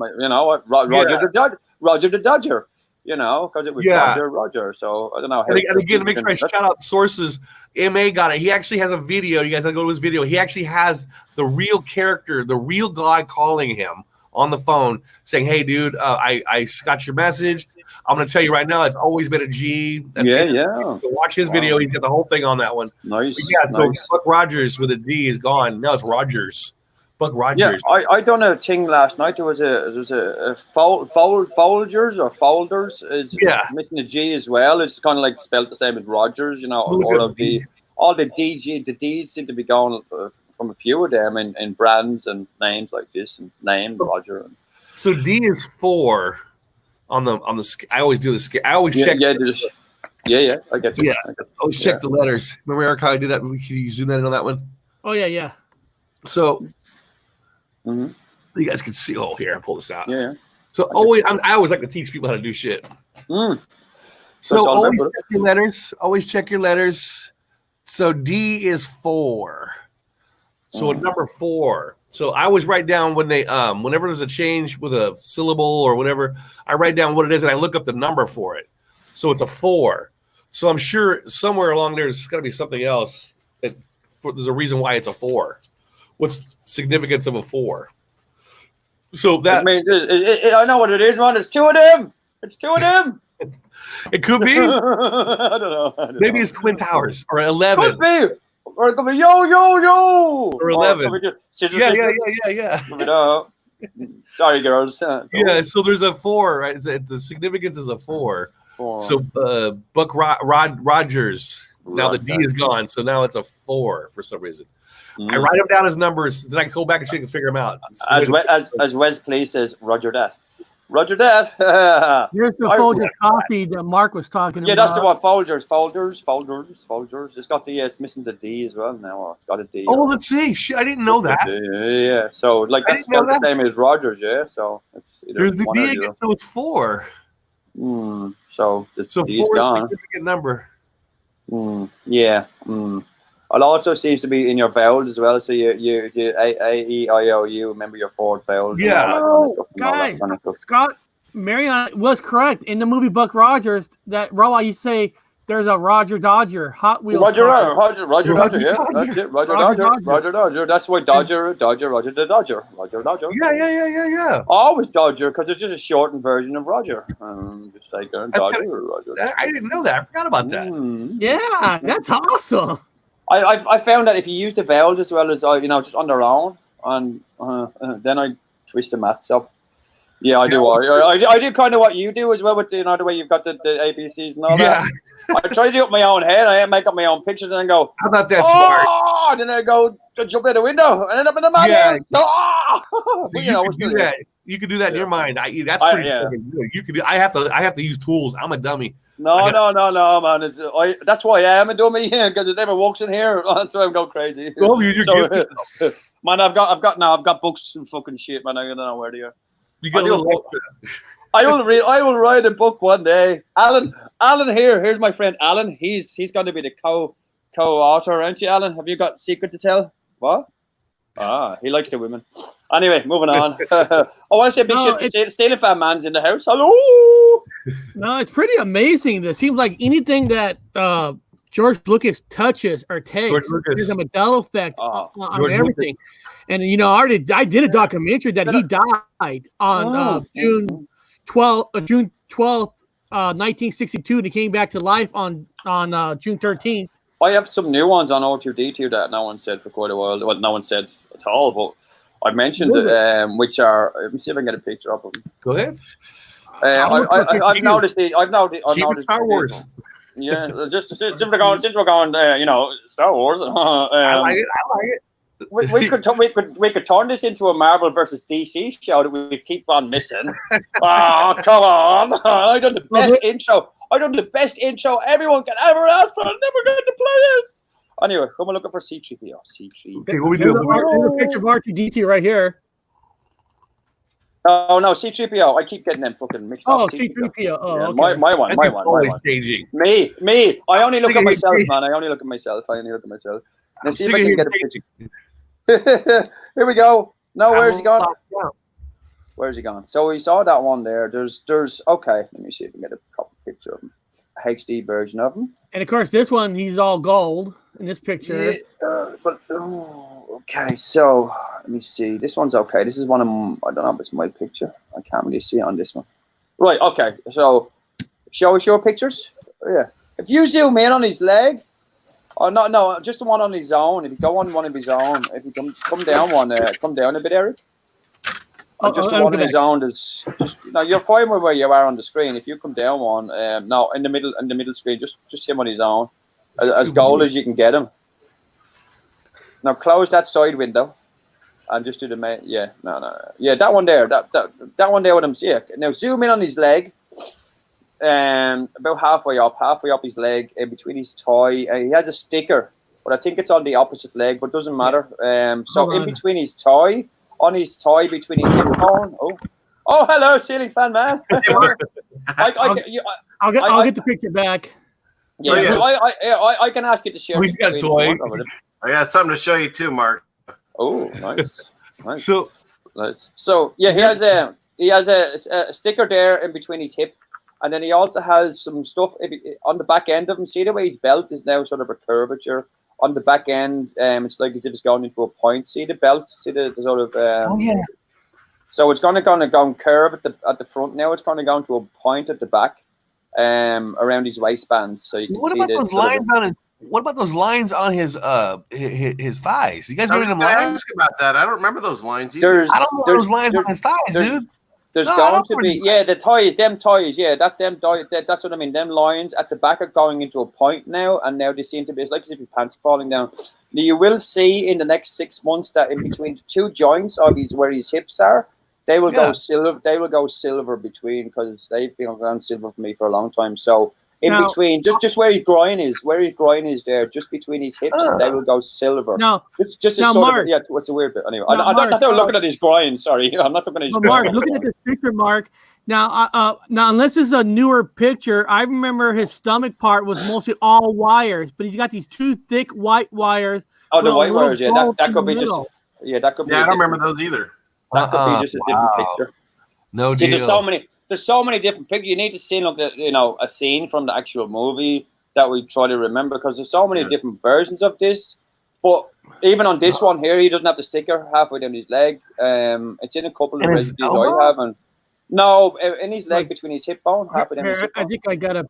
the Dodger. Because it was Roger. So I don't know. And again, to make sure I shout out sources, MA got it. He actually has a video. You guys have to go to his video. He actually has the real character, the real guy calling him on the phone saying, hey, dude, I got your message. I'm going to tell you right now, it's always been a G. So watch his video. He's got the whole thing on that one. Nice. So Buck Rogers with a D is gone. Now it's Rogers. Buck Rogers. Yeah, I done a thing last night. There was a Folgers or Folders is missing a G as well. It's kind of like spelled the same as Rogers, all the D's seem to be going from a few of them in brands and names like this and name Roger. So D is 4 on the. I always do this. I always check. I get you. Yeah, I always check the letters. Remember, Eric, how I did that? Can you zoom in on that one? Oh yeah. So. You guys can see. Oh, here I pull this out. Yeah. So I always like to teach people how to do shit. So always check your letters. Always check your letters. So D is 4. So a number 4. So I always write down when they whenever there's a change with a syllable or whatever, I write down what it is and I look up the number for it. So it's a 4. So I'm sure somewhere along there's got to be something else. There's a reason why it's a 4. What's the significance of a 4? So that I know what it is, man. It's 2 of them. It could be. I don't know. Maybe it's Twin Towers or 11. Could be. Or it could be yo. Or 11. Yeah. Sorry, girls. Yeah. So there's a 4, right? The significance is a 4. So Buck Rogers. Now the D is gone, so now it's a 4 for some reason. I write them down as numbers, then I can go back and figure them out. As Wes Play says, Roger that. Roger that. Here's the Folgers coffee that Mark was talking about. Yeah, that's the one. Folgers. It's got the it's missing the D as well now. It's got a D. Oh, let's see. Shit, I didn't know that. Yeah. So like that's spelled the same as Rogers. Yeah. So it's there's the D again, so it's 4. So the D is 4 gone. Is a significant number. Yeah. It also seems to be in your vowels as well. So you A, E, I, O, U. Remember your 4 vowels. Yeah. Guys, Scott Marion was correct in the movie Buck Rogers. That Raw, you say there's a Roger Dodger Hot Wheels. Roger Dodger. Yeah, that's it. Roger Dodger. That's why Roger the Dodger. Yeah. Always Dodger because it's just a shortened version of Roger. Just like Dodger. Roger. I didn't know that. I forgot about that. Yeah, that's awesome. I found that if you use the vowels as well as just on their own, and then I twist the maths up. Yeah, I do. I do kind of what you do as well with the way you've got the ABCs and all that. I try to do it in my own head. I make up my own pictures and then go. How about that smart? Then I go to jump out the window and end up in the madhouse. So you can do that. You can do that in your mind. That's pretty good. You can. I have to use tools. I'm a dummy. No, man. That's why I am a dummy because it never walks in here. That's why I'm going crazy. Oh, you're man, I've got books and fucking shit, man. I don't know where they are. You got I will write a book one day. Alan here's my friend Alan. He's going to be the co-author, aren't you, Alan? Have you got a secret to tell? What? He likes the women. Anyway, moving on. I want to say big shit. Stealing Fan Man's in the house. Hello. No, it's pretty amazing. It seems like anything that George Lucas touches or takes, there's a Mandela effect on everything. Lucas. And I did a documentary that he died on June 12th, 1962, and he came back to life on June 13th. I have some new ones on O2D2 that no one said for quite a while. Well, no one said at all, but I mentioned it, which are. Let me see if I can get a picture of them. Go ahead. I've noticed Star Wars. Yeah, just since we're going, Star Wars. I like it. We could turn this into a Marvel versus DC show that we keep on missing. Oh, come on! I done the best intro everyone can ever ask for. I'm never going to play it. Anyway, I'm looking for C3PO. Okay, what we do? There's a picture of R2D2 right here. Oh no, C3PO. I keep getting them fucking mixed up. C3PO. Oh, yeah, okay. My one. Changing. Me. I only look at myself, man. I only look at myself. Now see if I can get a picture. Here we go. No, where's he gone? Where's he gone? So we saw that one there. There's okay. Let me see if I can get a proper picture of him. A HD version of him. And of course, this one he's all gold in this picture. Okay. So let me see. This one's okay. This is one of them. I don't know if it's my picture. I can't really see it on this one. Right. Okay. So show us your pictures. Yeah. If you zoom in on his leg. Oh no, just the one on his own. If you go on one of his own, if you come down a bit, Eric. Just the one on his own. There's just you're fine with where you are on the screen. If you come down one, no, in the middle screen, just him on his own, as gold as you can get him. Now close that side window, and just do the main. Yeah, no, yeah, that one there, that one there with him. Yeah. Now zoom in on his leg. About halfway up his leg, in between his thigh. He has a sticker, but I think it's on the opposite leg, but it doesn't matter. So in between his thigh, on his thigh, between his hip bone. Oh, hello, ceiling fan man. I'll get the picture back. Yeah, I can ask you to share. He's got a toy. I got something to show you too, Mark. Oh, nice. So yeah, he has a sticker there in between his hip. And then he also has some stuff on the back end of him. See the way his belt is now sort of a curvature on the back end. It's like as if it's going into a point. See the belt? See the sort of. So it's going to curve at the front now. It's going to go into a point at the back, around his waistband. So you can what see about those lines on his? What about those lines on his thighs? You guys doing them lines? Ask about that. I don't remember those lines either. I don't know those lines on his thighs, dude. There's going to be, the ties, that's what I mean. Them lines at the back are going into a point now, and now they seem to be, it's like as if your pants are falling down. You will see in the next 6 months that in between the two joints of where his hips are, they will go silver. They will go silver between, because they've been around silver for me for a long time. So between, just where his groin is there, just between his hips, they will go silver. No, just now, sort Mark, of, what's a weird bit? Anyway, now, I'm not looking at his groin. Sorry, I'm not looking at his groin. Mark, looking at this picture, Mark. Now, unless this is a newer picture, I remember his stomach part was mostly all wires, but he's got these two thick white wires. Oh, the white wires, that could be just, that could be. Yeah, I don't remember those either. That could be just a different picture. No See, deal. there's so many different pictures. You need to see, look at, a scene from the actual movie that we try to remember, because there's so many different versions of this. But even on this one here, he doesn't have the sticker halfway down his leg. It's in a couple of residues I have, and no, in his leg between his hip bone, halfway down his hip bone. I think I got a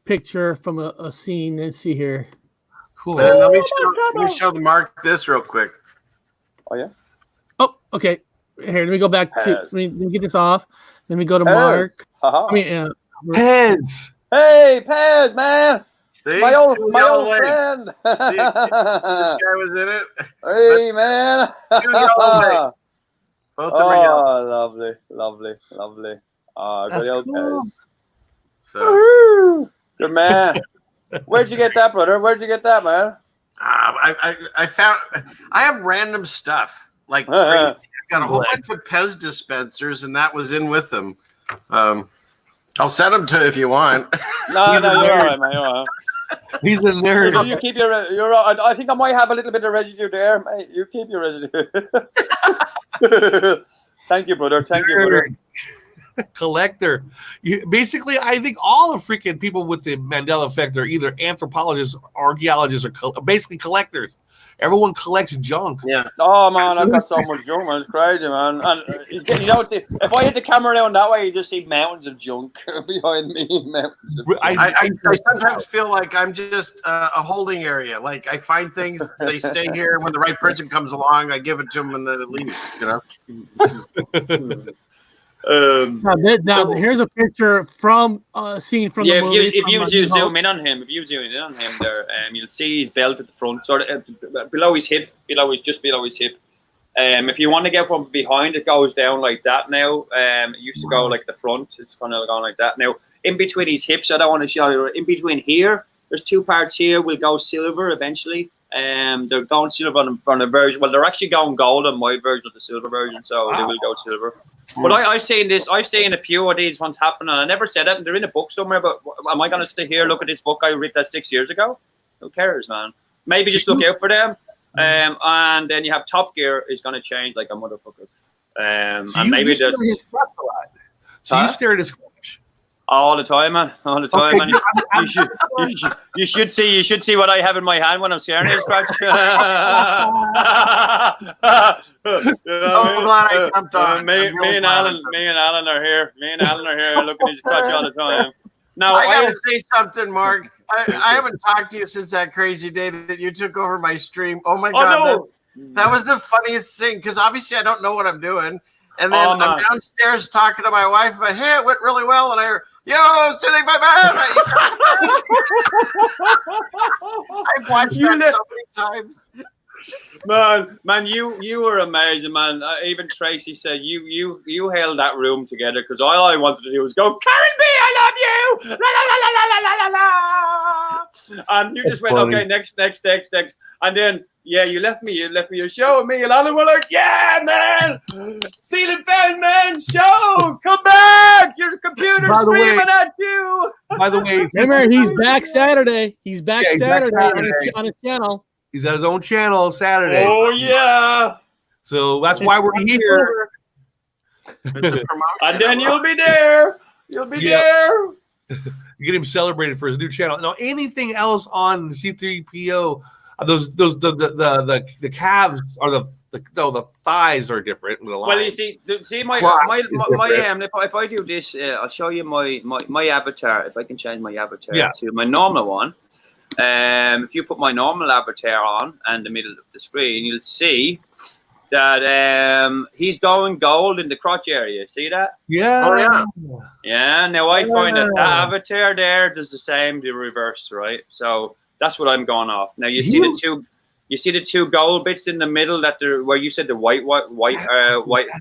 picture from a scene. Let's see here. Cool. Let me show the Mark this real quick. Oh yeah. Oh, okay. Here, let me go back to. Let me get this off. Let me go to Mark. Uh-huh. Pez. Hey, Pez, man. See? My old legs. friend. See, this guy was in it. Hey, man. 2 yellow legs. Both of them are yellow. Lovely. That's good cool. Pez. So. Good man. Where'd you get that, brother? Where'd you get that, man? I found I have random stuff like crazy. I've got a whole bunch of Pez dispensers, and that was in with them. I'll send them to if you want. No, you're all right, man. You're all right. He's a nerd. So you keep your. I think I might have a little bit of residue there, mate. You keep your residue. Thank you, brother. Collector. Basically, I think all the freaking people with the Mandela effect are either anthropologists, archaeologists, or basically collectors. Everyone collects junk. Yeah. Oh man, I've got so much junk, man. It's crazy, man. And if I hit the camera down that way, you just see mountains of junk behind me. Mountains of I sometimes feel like I'm just a holding area. Like I find things, they stay here. When the right person comes along, I give it to them, and then it leaves. Now, here's a picture from a scene from the movie. If you zoom in on him, there, you'll see his belt at the front, sort of below his hip, just below his hip. If you want to get from behind, it goes down like that now. It used to go like the front. It's kind of going like that now. In between his hips, I don't want to show you. In between here, there's two parts here. Will go silver eventually. They're going silver on a version. Well, they're actually going gold on my version of the silver version, so they will go silver. But I've seen a few of these ones happen, and I never said it. And they're in a book somewhere. But am I going to stay here? Look at this book I read that 6 years ago. Who cares, man? Maybe just look out for them. And then you have Top Gear is going to change like a motherfucker. And maybe just. So you stare at his crotch all the time, man. All the time, man. You should see what I have in my hand when I'm staring at his crotch. So glad I jumped on. Me and Alan are here. Looking at his crotch all the time. Now I gotta say something, Mark. I haven't talked to you since that crazy day that you took over my stream. Oh my god, that was the funniest thing, because obviously I don't know what I'm doing. And then I'm downstairs talking to my wife, but hey, it went really well, and I heard, yo, silly my man. I've watched that so many times. Man, you were amazing, man. Even Tracy said you held that room together, because all I wanted to do was go, Karen B, I love you, la la la la la la la la, and you just went, okay, next, and then you left me your show, and me and Alan were like, yeah, man, Ceiling Fan Man show, come back, your computer's screaming at you. By the way, remember, he's back Saturday. He's back Saturday on his channel. He's at his own channel Saturday. Oh yeah. So that's why we're here. And then you'll be there. You'll be there. You get him celebrated for his new channel. Now, anything else on C3PO? The calves or the thighs are different. Well, you see my if I do this, I'll show you my avatar. If I can change my avatar to my normal one. If you put my normal avatar on in the middle of the screen, you'll see that he's going gold in the crotch area. See that? Yeah. Oh, yeah. Yeah. Now I find that avatar there does the same, the reverse, right? So that's what I'm going off. Now you You see the two gold bits in the middle that they're where you said the white.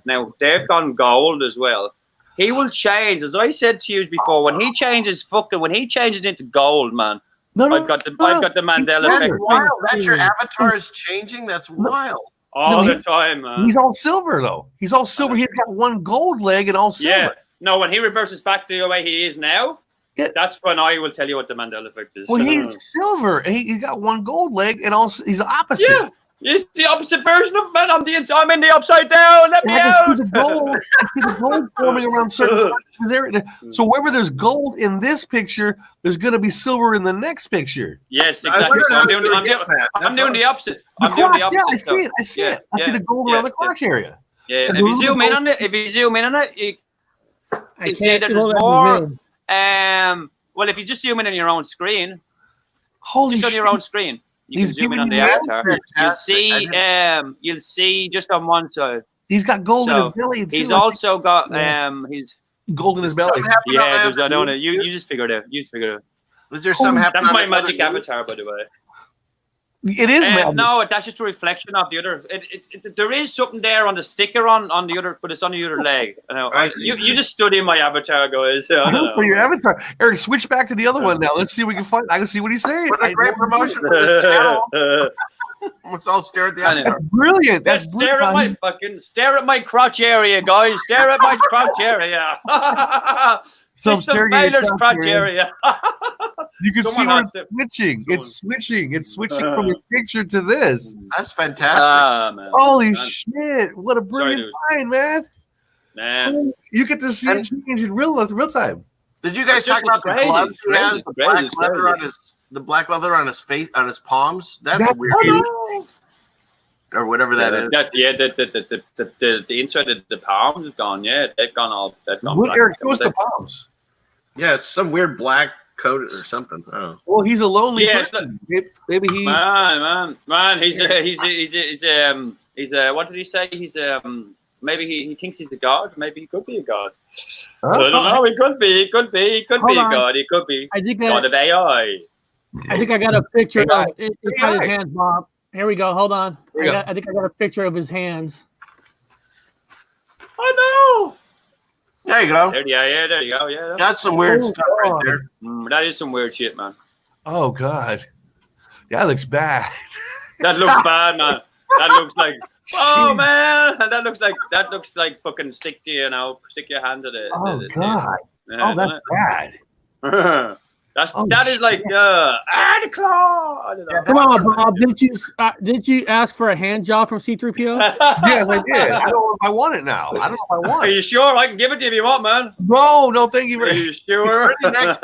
Now they've gone gold as well. He will change, as I said to you before. When he changes into gold, man. I've got the Mandela That's effect. wild. That's your avatar is changing. That's wild. All the time, man. He's all silver though. He's all silver. He's got one gold leg and all silver. Yeah. No, when he reverses back to the way he is now, that's when I will tell you what the Mandela effect is. Well, he's silver and he's got one gold leg and also he's the opposite. Yeah. It's the opposite version of man. I'm in the upside down. Let me out. I see the gold forming around certain areas. So wherever there's gold in this picture, there's going to be silver in the next picture. Yes, exactly. So I'm doing the opposite. I'm doing the opposite. Yeah, I see it. I see the gold around the crotch area. Yeah. If you zoom in on it, you can see that there's more. Well, if you just zoom in on your own screen, on your own screen. You can zoom in on the avatar. You'll see just on one side. He's got gold in his belly. He's also got his gold in his belly. Yeah, I don't know. You just figure it out. Was there some happening? That's my magic avatar, by the way. It is magic. No, that's just a reflection of the other. There is something there on the sticker on the other, but it's on the other leg. You just study my avatar, guys. For your avatar, Eric, switch back to the other one now. Let's see if we can find. I can see what he's saying. What a great promotion for this channel. Let's all stare at the avatar. That's brilliant. That's brilliant. Stare at my crotch area, guys. Stare at my crotch area. System failures crotch area. You can see where it's switching. It's switching from the picture to this. That's fantastic. Man. Holy shit! What a brilliant find, man. You get to see it change in real time. Did you guys talk about the gloves he has? The black leather on the black leather on his face, on his palms. That's weird. Or whatever that is. The inside of the palms is gone. Yeah, they've gone all. What, Eric, show us the palms. Yeah, it's some weird black coat or something. Oh. Well, he's a lonely person. Maybe he. Man. He's what did he say? He's maybe he thinks he's a god. Maybe he could be a god. I don't know. He could be. He could be a god. He could be. God of AI. I think I got a picture of his hands, Bob. Here we go. Hold on. I think I got a picture of his hands. Oh no! There you go. There you go. Yeah. That's some weird stuff right there. That is some weird shit, man. Oh God, that looks bad. That looks bad, man. That looks like. Oh man, that looks like fucking stick your hand to the. Oh God. That's bad. That is like the claw. Come on, Bob. Didn't you ask for a hand job from C3PO? Yes, I did. I don't know if I want it now. I don't know if I want it. Are you sure? I can give it to you if you want, man. No, thank you. Are you sure? Next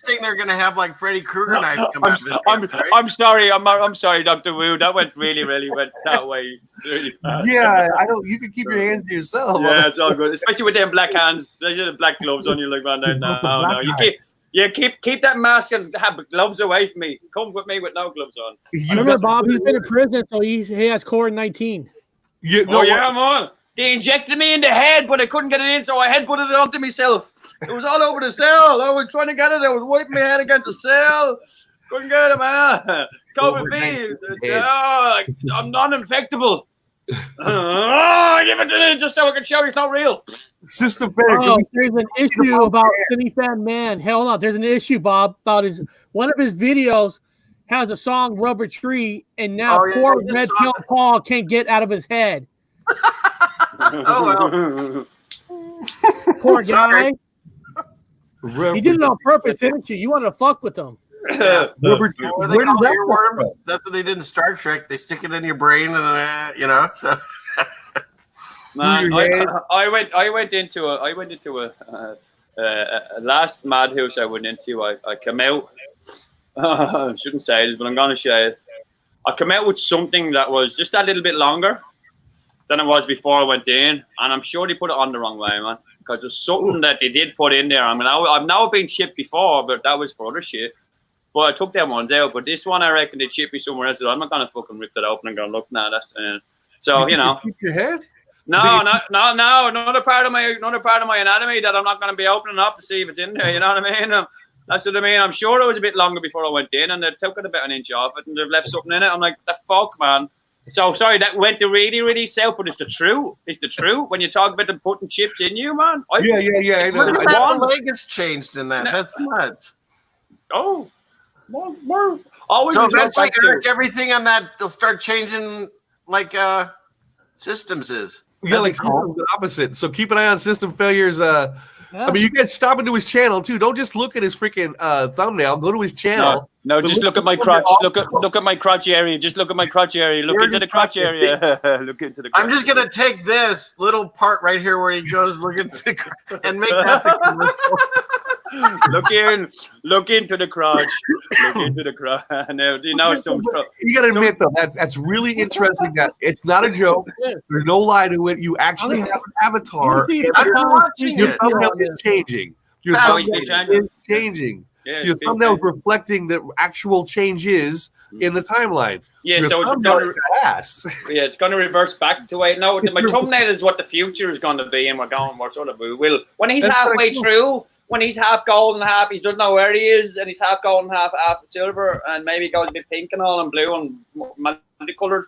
thing they're gonna have like Freddy Krueger knife come out. I'm sorry. I'm sorry, Dr. Wu. That went really went that way. Really yeah, I don't. You can keep your hands to yourself. Yeah, it's all good, especially with them black hands, especially the black gloves on you, like man. No. You keep that mask and have gloves away from me. Come with me with no gloves on. Remember, Bob, he's been in prison, so he has COVID-19. Man. They injected me in the head, but I couldn't get it in, so I head put it onto myself. It was all over the cell. I was trying to get it. I was wiping my head against the cell. Couldn't get it, man. COVID. I'm non-infectable. Give it to me just so I can show you it's not real. System there's an issue about City Fan Man. Hold on, there's an issue, Bob, about one of his videos has a song Rubber Tree, and now poor Red Pill Paul can't get out of his head. Poor guy. He did it on purpose, didn't you? You wanted to fuck with him. Where earworms? That's what they did in Star Trek. They stick it in your brain, and so. Man, I went into a last madhouse I went into. I came out. I shouldn't say this, but I'm gonna say it. I came out with something that was just a little bit longer than it was before I went in, and I'm sure they put it on the wrong way, man. Because there's something that they did put in there. I mean, I've now been chipped before, but that was for other shit. But I took them ones out. But this one, I reckon they chipped me somewhere else. So I'm not gonna fucking rip it open and go, look, now that's so you know. Keep your head. No. Another part of my anatomy that I'm not gonna be opening up to see if it's in there. You know what I mean? That's what I mean. I'm sure it was a bit longer before I went in, and they took it about an inch off it, and they've left something in it. I'm like, the fuck, man. So sorry, that went to really, really south, but it's the truth. It's the truth. When you talk about them putting chips in you, man. Yeah. I know. The leg has changed in that. That's nuts. Oh, more. Always. So eventually, Eric, everything on that will start changing, like systems is. Yeah, like the opposite. So keep an eye on System Failures. I mean, you guys stop into his channel too. Don't just look at his freaking thumbnail. Go to his channel. No, just look at my crotch. Look at my crotch area. Just look at my crotch area. Look into the crotch area. Look into the. I'm just gonna take this little part right here where he goes look into the and make that the commercial. Look into the crotch. Look into the crotch. Now, you know some. You gotta admit though, that's really interesting. That it's not a joke. There's no lie to it. You actually have an avatar. I'm watching your it. thumbnail is changing. Your thumbnail is changing. Yeah, so your thumbnail is reflecting the actual changes in the timeline. Yeah, your so it's going to reverse back to it. No, my thumbnail is what the future is going to be, and we're sort of will. When he's halfway through, when he's half gold and half, he doesn't know where he is, and he's half gold and half silver, and maybe goes a bit pink and all and blue and multicolored.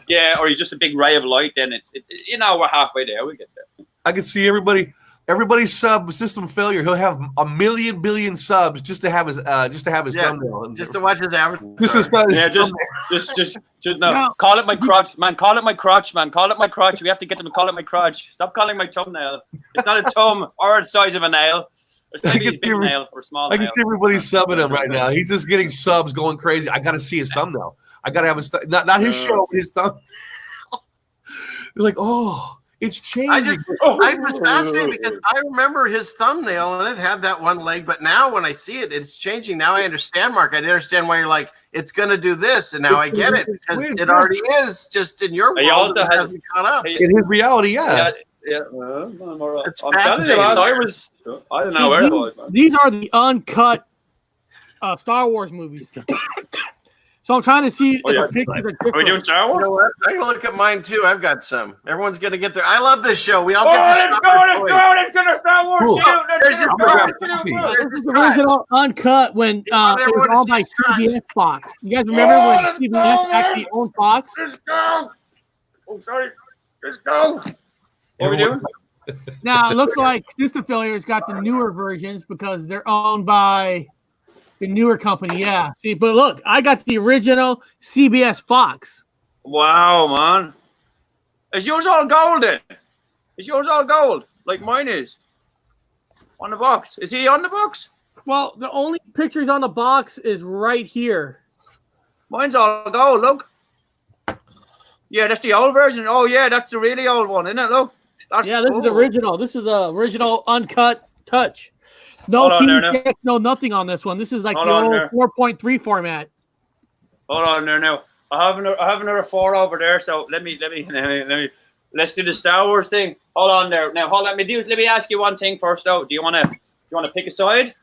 Yeah, or he's just a big ray of light. Then we're halfway there. We get there. I can see everybody's sub System Failure. He'll have 1 billion subs just to have his thumbnail, just to watch his average. Just no. Call it my crotch, man. Call it my crotch, man. Call it my crotch. We have to get them to call it my crotch. Stop calling my thumbnail. It's not a thumb or the size of a nail. It's maybe a big nail or a small nail. I can see everybody subbing him right now. He's just getting subs, going crazy. I got to see his thumbnail. I got to have his not his show, but his thumbnail. You're like, oh. It's changing. I was fascinated because I remember his thumbnail and it had that one leg, but now when I see it, it's changing. Now I understand, Mark. I didn't understand why you're like, it's going to do this, and now I get it because it already is. Just in your world, it hasn't caught up. In his reality, yeah. It's fascinating. I don't know where it was. These are the uncut Star Wars movies. So I'm trying to see if the pictures are different. Are we doing Star Wars? You know what? I can look at mine too. I've got some. Everyone's gonna get there. I love this show. We all get to let's go to Star Wars. Cool. There's the original uncut when it was all by CBS Fox. You guys remember when CBS actually owned Fox? Let's go. Oh, sorry. Let's go. What are we doing? Now it looks like System Failure's got the newer versions because they're owned by the newer company, yeah. See, but look, I got the original CBS Fox. Wow, man. Is yours all gold then? Is yours all gold like mine is? On the box. Is he on the box? Well, the only pictures on the box is right here. Mine's all gold, look. Yeah, that's the old version. Oh, yeah, that's the really old one, isn't it? Look. This is the original. This is the original uncut touch. No TV, no nothing on this one. This is like the old 4.3 format. Hold on there now. I have another 4 over there. So let me. Let's do the Star Wars thing. Hold on there. Now hold on. Let me ask you one thing first though. Do you want to pick a side?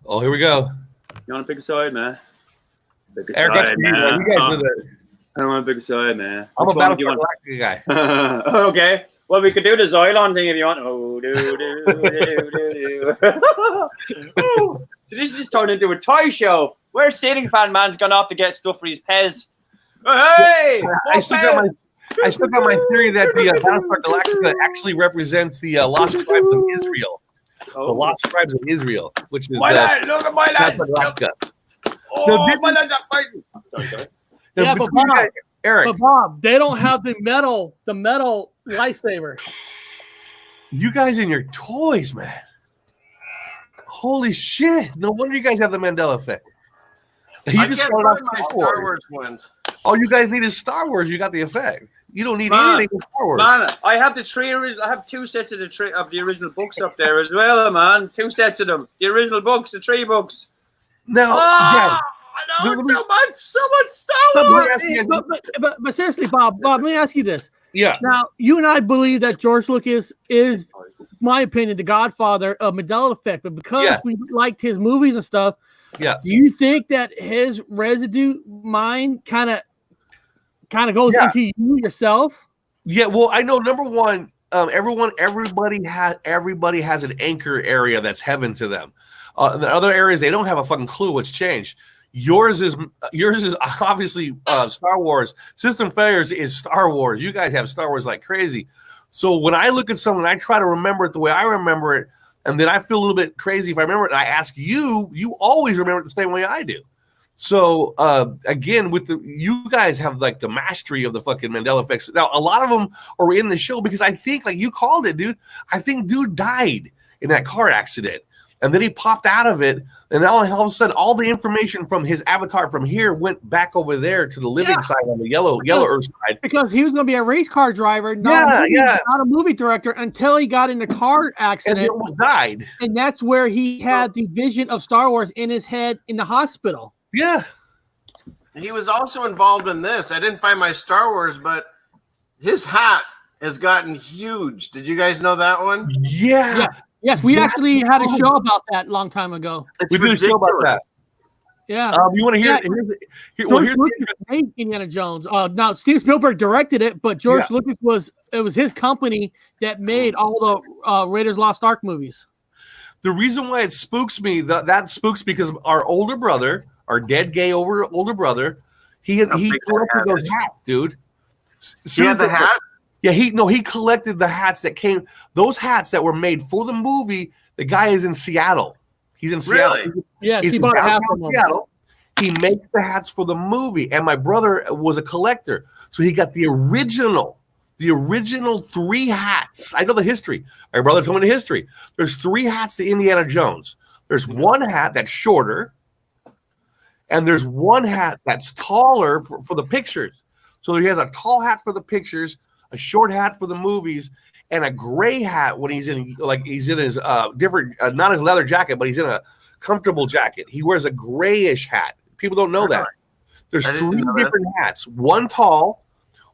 Oh, here we go. You want to pick a side, man? Pick a Eric, side, man. You guys are there. I don't want to pick a side, man. I'm a Battlestar Galactica guy. Okay. Well, we could do the Xylon thing if you want. So this is turned into a toy show. Where's Sailing Fan Man's gone off to get stuff for his Pez? Hey! I still got my theory that the Battlestar Galactica actually represents the lost tribes of Israel. Oh. The lost tribes of Israel, which is look at my lads. My lads are fighting. Sorry. Yeah, but Bob, Eric. But Bob, they don't have the metal lightsaber. You guys and your toys, man. Holy shit. No wonder you guys have the Mandela effect. I can't find my Star Wars ones. All you guys need is Star Wars. You got the effect. You don't need anything in Star Wars. Man, I have I have 2 sets of the original books up there as well, man. 2 sets of them. The original books, the 3 books. No, I know so much Star Wars. But seriously, Bob, let me ask you this. Yeah. Now, you and I believe that George Lucas is, my opinion, the godfather of Mandela effect. But because we liked his movies and stuff, do you think that his residue mind kind of goes into you yourself? Yeah. Well, I know. Number one, everybody has an anchor area that's heaven to them. In the other areas, they don't have a fucking clue what's changed. Yours is obviously Star Wars. System Failures is Star Wars. You guys have Star Wars like crazy. So when I look at something, I try to remember it the way I remember it, and then I feel a little bit crazy if I remember it. And I ask you, you always remember it the same way I do. So again, you guys have like the mastery of the fucking Mandela effects. Now a lot of them are in the show because I think, like you called it, dude. I think dude died in that car accident, and then he popped out of it, and now all of a sudden, all the information from his avatar from here went back over there to the living side on the yellow Earth side because he was going to be a race car driver, not a movie director, until he got in the car accident and he almost died. And that's where he had the vision of Star Wars in his head in the hospital. Yeah. He was also involved in this. I didn't find my Star Wars, but his hat has gotten huge. Did you guys know that one? Yeah. Yes, we actually had a show about that a long time ago. We did a show about that. Yeah. You want to hear? George Lucas made Indiana Jones. Now Steven Spielberg directed it, but George Lucas was his company that made all the Raiders Lost Ark movies. The reason why it spooks me that spooks because our older brother, our dead gay older brother, he collected those hats, dude. He had the hat. Yeah, he collected the hats that came. Those hats that were made for the movie. The guy is in Seattle. He's in Seattle. Really? Yes, he bought a hat from Seattle. He makes the hats for the movie, and my brother was a collector, so he got the original 3 hats. I know the history. My brother told me the history. There's 3 hats to Indiana Jones. There's one hat that's shorter, and there's one hat that's taller for the pictures. So he has a tall hat for the pictures, a short hat for the movies, and a gray hat when he's in his different, not his leather jacket, but he's in a comfortable jacket. He wears a grayish hat. People don't know that. There's 3 different hats: one tall,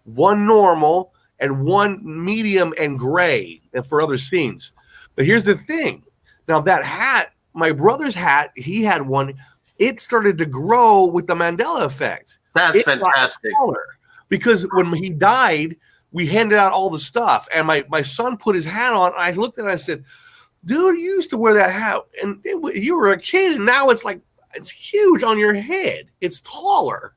one normal, and one medium and gray, and for other scenes. But here's the thing: now that hat, my brother's hat, he had one. It started to grow with the Mandela effect. That's fantastic. Because when he died, we handed out all the stuff, and my son put his hat on. And I looked at it and I said, dude, you used to wear that hat, and you were a kid, and now it's huge on your head. It's taller.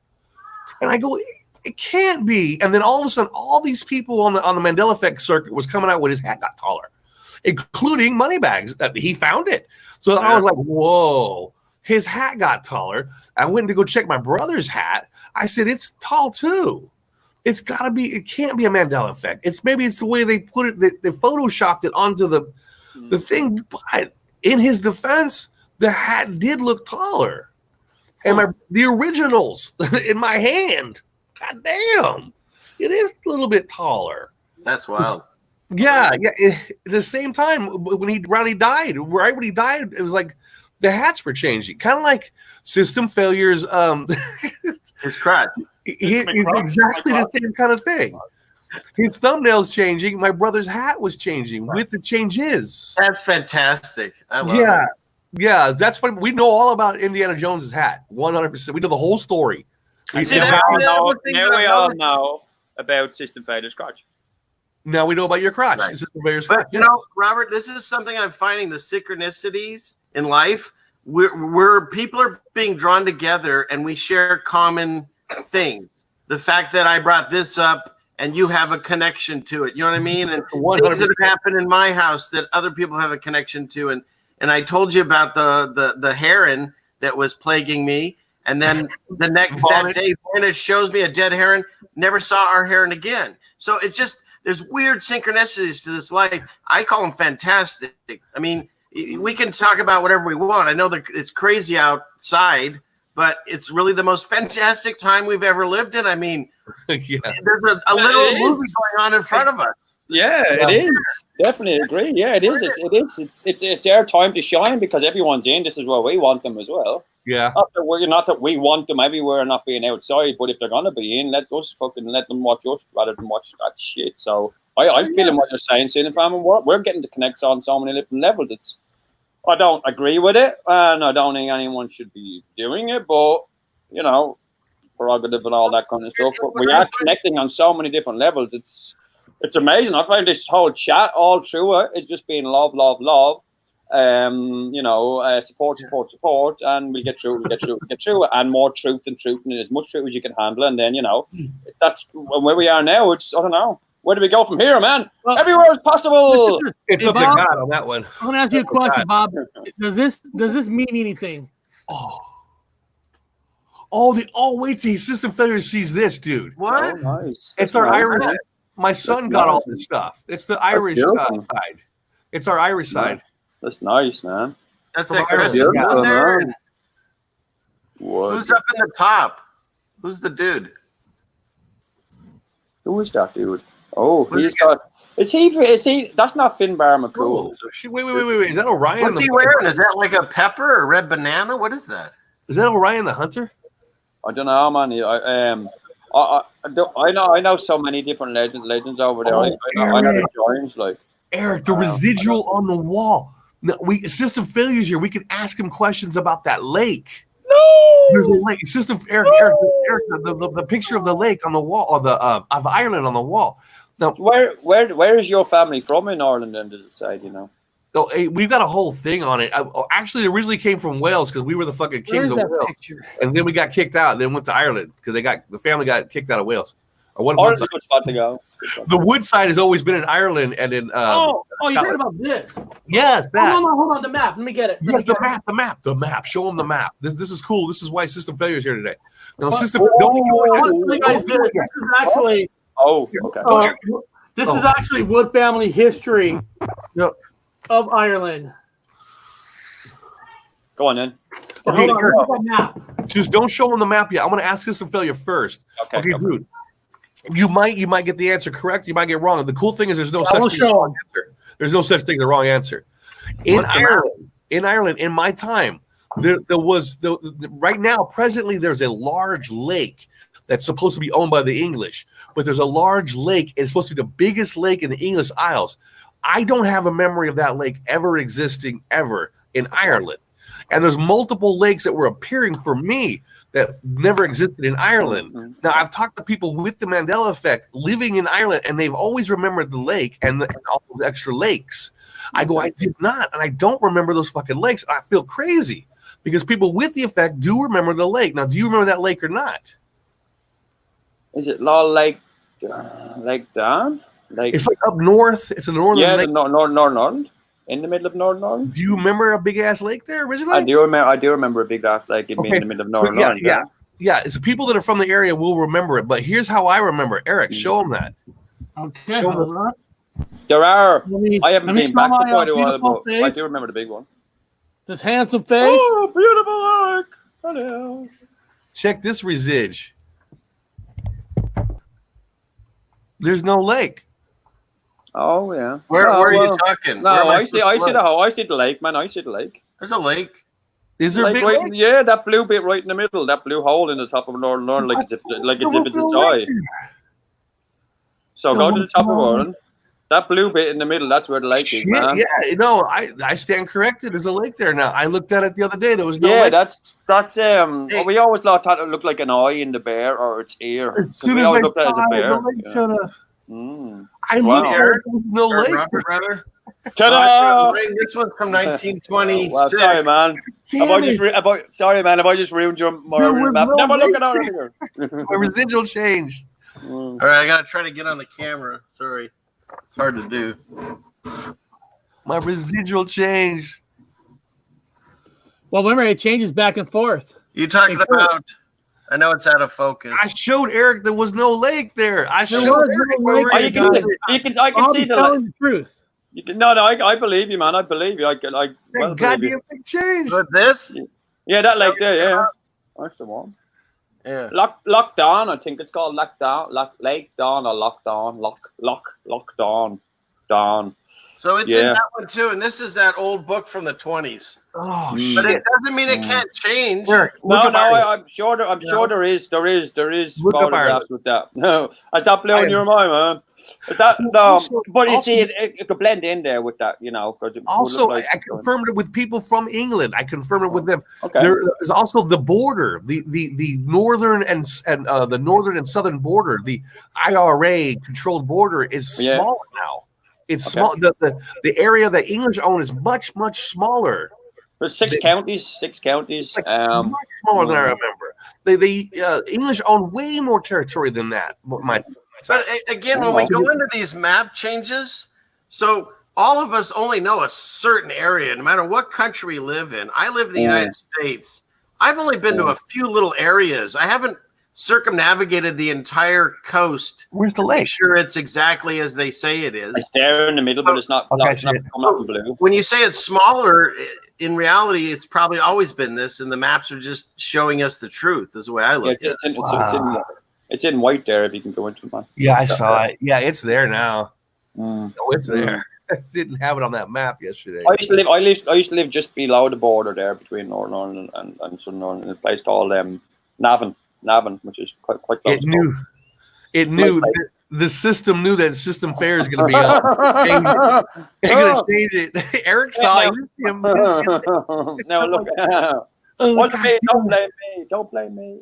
And I go, it can't be. And then all of a sudden, all these people on the Mandela effect circuit was coming out when his hat got taller, including Moneybags. He found it. So I was like, whoa, his hat got taller. I went to go check my brother's hat. I said, it's tall too. It's got to be. It can't be a Mandela effect. Maybe it's the way they put it. They photoshopped it onto the thing. But in his defense, the hat did look taller, and the originals in my hand. God damn, it is a little bit taller. That's wild. Yeah. At the same time, when Ronnie died, right when he died, it was like the hats were changing, kind of like System Failures. His crotch. It's exactly the same kind of thing. His thumbnail's changing. My brother's hat was changing with the changes. That's fantastic. I love it. Yeah, that's funny. We know all about Indiana Jones's hat, 100%. We know the whole story. Now we all know about System Failures crotch. Now we know about your crotch. Right. System Failures but crotch. You know, Robert, this is something I'm finding, the synchronicities in life. Where people are being drawn together and we share common things. The fact that I brought this up and you have a connection to it, you know what I mean? And 100%. Things that have happened in my house that other people have a connection to. And I told you about the heron that was plaguing me. And then that day, Brenda shows me a dead heron. Never saw our heron again. So it's just, there's weird synchronicities to this life. I call them fantastic. I mean, we can talk about whatever we want. I know that it's crazy outside, but it's really the most fantastic time we've ever lived in. I mean, there's a literal movie going on in front of us. Yeah, it is. Definitely agree. Yeah, it is. It's their time to shine because everyone's in. This is where we want them as well. Yeah. Not that we want them everywhere and not being outside, but if they're gonna be in, let them watch us rather than watch that shit. So I'm feeling what you're saying, Stephen. We're getting to connect on so many different levels. I don't agree with it, and I don't think anyone should be doing it, but, you know, prerogative and all that kind of stuff. But we are connecting on so many different levels. It's amazing. I find this whole chat all through it is just being love, love, love. support, and we'll get through, and more truth, and as much truth as you can handle, and then that's where we are now. It's I don't know. Where do we go from here, man? Well, everywhere is possible. It's up to God on that one. I'm gonna ask you a question, Bob. Does this mean anything? Wait till System Failure sees this, dude. What? Oh, nice. It's our Irish. My son got all this stuff. It's the Irish side. It's our Irish side. That's nice, man. That's that Christmas down there. Who's up in the top? Who's the dude? Who is that dude? Oh, he's got. Is he? That's not Finbar McCool. Wait. Is that Orion? What's he wearing? Is that like a pepper or red banana? What is that? Is that Orion the Hunter? I don't know, man. I know so many different legends over there. I know the giants, like Eric, the residual on the wall. No, System Failures here. We can ask him questions about that lake. No, there's a lake. Eric, the picture of the lake on the wall, or the of Ireland on the wall. Now, where is your family from in Ireland? Then does it say? Oh, hey, we've got a whole thing on it. Actually, it originally came from Wales because we were the fucking kings of Wales, and then we got kicked out. Then went to Ireland because the family got kicked out of Wales. Ireland's a good spot to go. The wood side has always been in Ireland and in. You heard about this? Yes, that. Hold on, the map. Let me get it. The map. Show them the map. This is cool. This is why System Failure is here today. Now, This is actually. Oh, okay. This is actually Wood family history of Ireland. Go on then. Okay, map. Just don't show them the map yet. I'm going to ask System Failure first. Okay, dude. You might get the answer correct. You might get wrong. And the cool thing is there's no such thing as the wrong answer. There's no such thing as the wrong answer. In Ireland, in my time, there was right now, presently, there's a large lake that's supposed to be owned by the English. But there's a large lake. It's supposed to be the biggest lake in the English Isles. I don't have a memory of that lake ever existing ever in Ireland. And there's multiple lakes that were appearing for me that never existed in Ireland. Now, I've talked to people with the Mandela effect living in Ireland, and they've always remembered the lake and all those extra lakes. I did not, and I don't remember those fucking lakes. I feel crazy because people with the effect do remember the lake. Now, do you remember that lake or not? Is it Lake Down? It's like up north. It's a northern lake. Yeah, Northern. In the middle of Northern Ireland. Do you remember a big ass lake there originally? I do remember a big ass lake in the middle of Northern Ireland. Yeah. It's the people that are from the area will remember it. But here's how I remember it. Eric, show them that. Okay. There are. I haven't been back for quite a while, but I do remember the big one. This handsome face. Oh, beautiful lake. Hello. Check this residge. There's no lake. Oh yeah. Where are you talking? No, I see the lake, man. I see the lake. There's a lake. Is there a big lake? Yeah, that blue bit right in the middle, that blue hole in the top of Northern Ireland, like as if it's its eye. So go to the top of Ireland. That blue bit in the middle, that's where the lake is, man. Yeah, no, I stand corrected. There's a lake there now. I looked at it the other day. There was no lake. that's we always thought it looked like an eye in the bear or its ear. As soon as I looked at it as a bear. I looked here. No lake. Ta-da! This one's from 1926. Well, sorry, man. Have I just ruined your map? Never look at all here. My residual changed. All right, I gotta try to get on the camera. Sorry, it's hard to do. My residual changed. Well, remember it changes back and forth. You talking about? I know it's out of focus. I showed Eric there was no lake there. I can see the truth. I believe you, man. I believe you. Goddamn big change. But this? Yeah, that lake there. Yeah, that's the one. Yeah. Lockdown. I think it's called Lockdown. Lake Dawn or Lockdown. Lockdown. Dawn. So it's in that one too, and this is that old book from the 20s. Oh, but it doesn't mean it can't change. No, I'm sure there is photographs with that. No, is that blowing your mind, man? Is that but you see, it could blend in there with that, because also I confirmed it with people from England. I confirmed it with them. Okay. There's also the border, the northern and the northern and southern border, the IRA controlled border is smaller now. It's small. The area that English own is much smaller. There's six counties. Much smaller than I remember. The English own way more territory than that. But again, when we go into these map changes, so all of us only know a certain area, no matter what country we live in. I live in the United States. I've only been to a few little areas. I haven't circumnavigated the entire coast. Where's the lake? Make sure it's exactly as they say it is. It's there in the middle, but it's not. Blue. When you say it's smaller, in reality, it's probably always been this, and the maps are just showing us the truth. Is the way I look at it. It's in white there. If you can go into it. Yeah, I saw it. Yeah, it's there now. Oh, it's there. I didn't have it on that map yesterday. I used to live just below the border there between Northern Ireland and Southern Ireland in a place called Navan, which is quite close. It knew the system knew that system fare is going to be up. They're going to change it. Eric saw it. No, look. Don't blame me.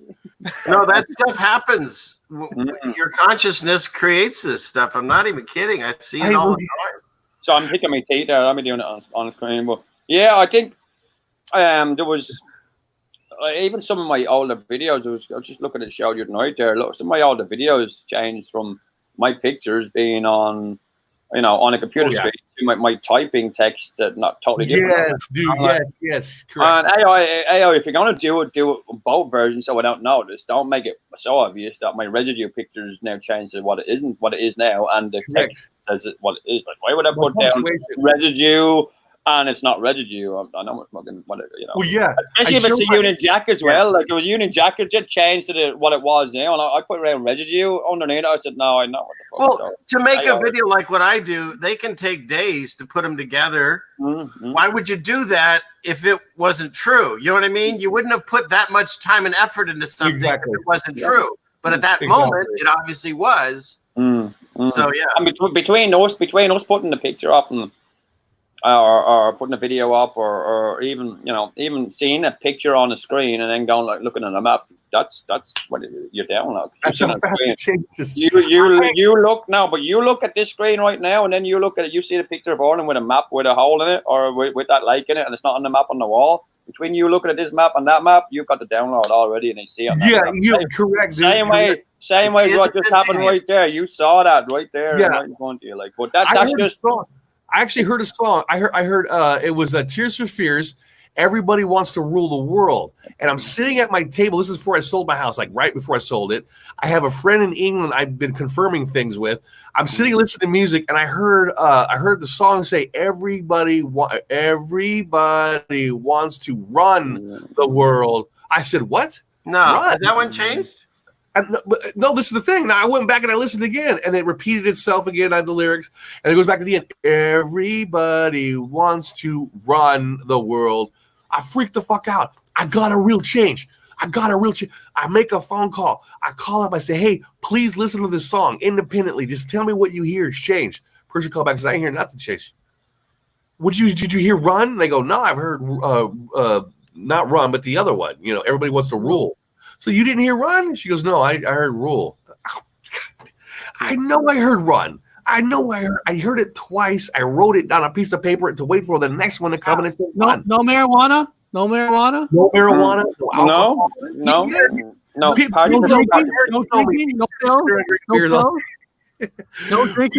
No, that stuff happens. Your consciousness creates this stuff. I'm not even kidding. I've seen it all the time. So I'm picking my teeth there. I'm doing it on screen, but yeah, I think there was even some of my older videos. I was just looking at the show the other night there. Look, some of my older videos changed from my pictures being on, on a computer screen to my typing text that not totally different. Yes, dude. Yes, correct. And AI, if you're gonna do it both versions so I don't notice. Don't make it so obvious that my residue pictures now changed to what it isn't, what it is now, and the text says it what it is. Like, why would I put down residue? And it's not residue. I know it's fucking whatever, Well, yeah. Especially if it's a Union Jack as well. Like, it was Union Jack, it just changed to what it was now. And I put around residue underneath. I said, no, I know what the fuck. Well, to make a video like what I do, they can take days to put them together. Mm-hmm. Why would you do that if it wasn't true? You know what I mean? You wouldn't have put that much time and effort into something if it wasn't true. But at that moment, it obviously was. So, yeah. And between us putting the picture up and or putting a video up, or even seeing a picture on the screen and then going looking at a map. That's what you're downloading. You look at this screen right now, and then you look at it. You see the picture of Ireland with a map with a hole in it, or with that lake in it, and it's not on the map on the wall. Between you looking at this map and that map, you've got the download already, and they see it. Yeah, you're correct. Same way as what just happened right there. You saw that right there, right in front of you. Like, but that's just. I actually heard a song. I heard it was Tears for Fears. Everybody Wants to Rule the World. And I'm sitting at my table. This is before I sold my house, like right before I sold it. I have a friend in England I've been confirming things with. I'm sitting listening to music, and I heard the song say, Everybody wants to run the world. I said, what? No, has that one changed? No, this is the thing. Now I went back and I listened again, and it repeated itself again. I had the lyrics, and it goes back to the end. Everybody wants to run the world. I freaked the fuck out. I got a real change. I make a phone call. I call up. I say, hey, please listen to this song independently. Just tell me what you hear has changed. Person called back and says, I ain't hear nothing change. Did you hear run? They go, no, I've heard not run, but the other one. Everybody wants to rule. So you didn't hear run? She goes, no, I heard rule. Oh, I know I heard run. I heard it twice. I wrote it on a piece of paper to wait for the next one to come, and it said run. No marijuana? No marijuana? No marijuana? No. No drinking? No drinking,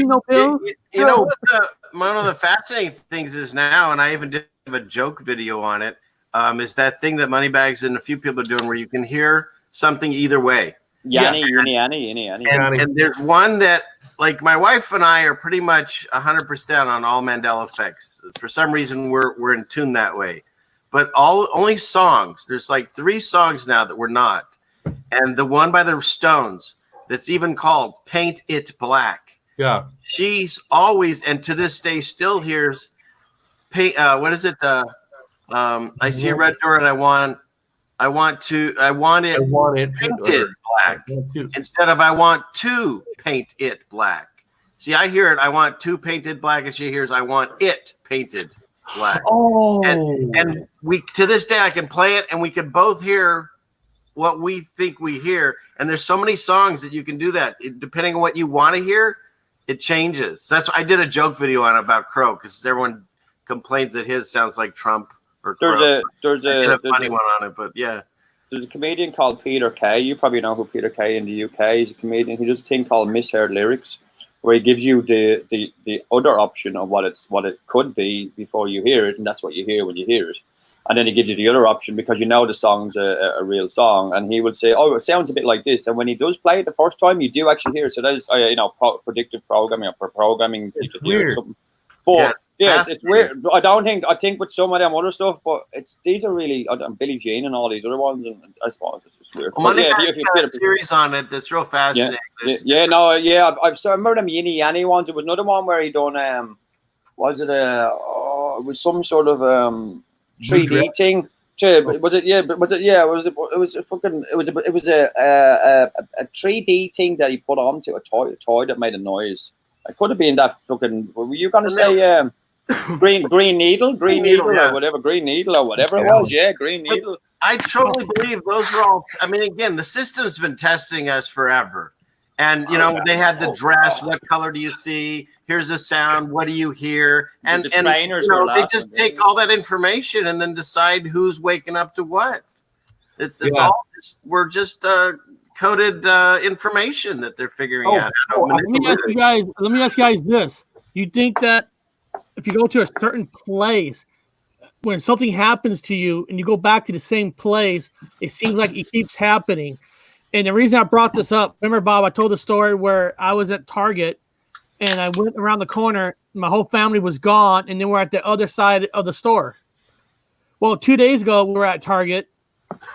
no pills? You know what one of the fascinating things is now, and I even did a joke video on it, is that thing that Moneybags and a few people are doing where you can hear something either way. Yanny. And there's one that, like, my wife and I are pretty much 100% on all Mandela effects. For some reason, we're in tune that way. But only songs. There's like 3 songs now that we're not. And the one by the Stones that's even called Paint It Black. Yeah. She's always, and to this day, still hears paint. What is it? I see a red door and I want it painted black instead of I want to paint it black. See, I hear it. I want to painted black, and she hears I want it painted black. Oh, and we to this day I can play it, and we can both hear what we think we hear. And there's so many songs that you can do that depending on what you want to hear. it changes. That's why I did a joke video on about Crow because everyone complains that his sounds like Trump or Crow. There's a funny one on it, but yeah. There's a comedian called Peter Kay. You probably know who Peter Kay in the UK. He's a comedian. He does a thing called misheard lyrics, where he gives you the other option of what it could be before you hear it, and that's what you hear when you hear it. And then he gives you the other option because you know the song's a real song, and he would say, "Oh, it sounds a bit like this." And when he does play it the first time, you do actually hear it. So that is, predictive programming or programming. It's weird. Something. But it's weird. I think with some of them other stuff, but these are really Billie Jean and all these other ones, and I suppose it's just weird. Well, if you got a series on it that's real fascinating. I remember them Yinny Yanny ones. There was another one where he done it was some sort of 3D thing. It was a 3D thing that he put onto a toy that made a noise. It could have been that fucking. Were you gonna say green needle, yeah. or whatever, green needle or whatever it was? Yeah, green needle. I totally believe those were all. I mean, again, the system's been testing us forever, and they had the dress. What color do you see? Here's the sound. What do you hear? And they just take all that information and then decide who's waking up to what. It's all we're just coded information that they're figuring out. Let me ask you guys this: you think that if you go to a certain place, when something happens to you and you go back to the same place, it seems like it keeps happening? And the reason I brought this up, remember, Bob, I told the story where I was at Target and I went around the corner, my whole family was gone, and then we're at the other side of the store. Well, 2 days ago, we were at Target.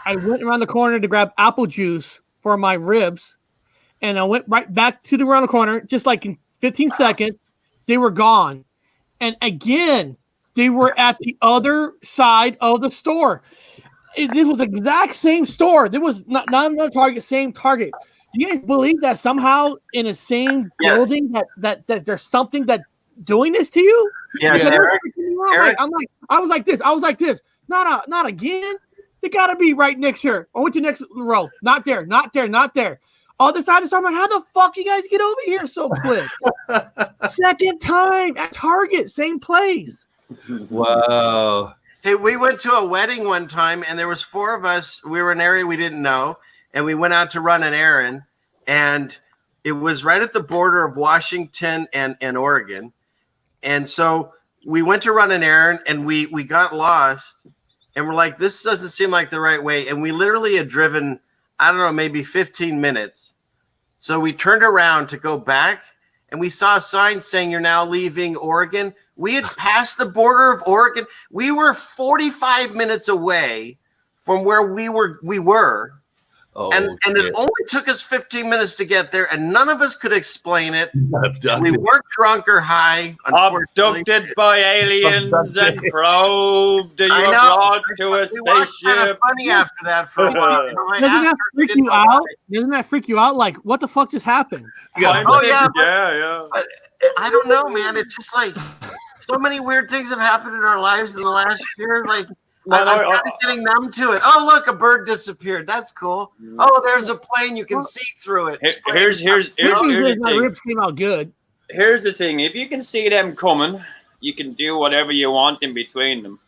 I went around the corner to grab apple juice for my ribs, and I went right back to around the corner, just like in 15 seconds, they were gone. And again, they were at the other side of the store. This was the exact same store. There was not another Target, same Target. Do you guys believe that somehow in the same building that there's something that doing this to you? Yeah, Eric, I was like this. Not again. They gotta be right next here. I went to next row. Not there. Other side of the store. I'm like, how the fuck you guys get over here so quick? Second time at Target, same place. Wow. Hey, we went to a wedding one time, and there was 4 of us. We were in an area we didn't know, and we went out to run an errand, and it was right at the border of Washington and Oregon. And so we went to run an errand, and we got lost, and we're like, this doesn't seem like the right way. And we literally had driven, I don't know, maybe 15 minutes. So we turned around to go back, and we saw a sign saying you're now leaving Oregon. We had passed the border of Oregon. We were 45 minutes away from where we were. And it only took us 15 minutes to get there, and none of us could explain it. We weren't drunk or high. Abducted by aliens and probed. You were brought to a spaceship. Were kind of funny after that for a while. Doesn't that freak you out? Doesn't that freak you out? Like, what the fuck just happened? Yeah. I don't know, man. It's just like so many weird things have happened in our lives in the last year. Like, I'm kind of getting numb to it. Oh, look, a bird disappeared. That's cool. Oh, there's a plane. You can see through it. Here's the my ribs came out good. Here's the thing. If you can see them coming, you can do whatever you want in between them,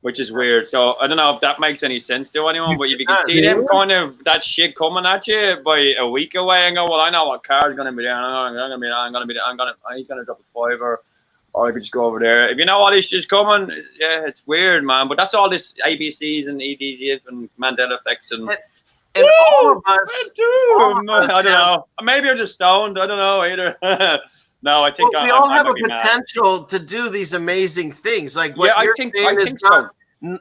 which is weird. So I don't know if that makes any sense to anyone, but if you can see them kind of that shit coming at you by a week away and go, well, I know what car's going to be there. He's going to drop a $5 or I could just go over there. If you know what is just coming, yeah, it's weird, man. But that's all this ABCs and EDGF and Mandela effects and all of us. I don't know. Maybe I'm just stoned. I don't know either. No, I think we all have a potential to do these amazing things. Like what you're saying is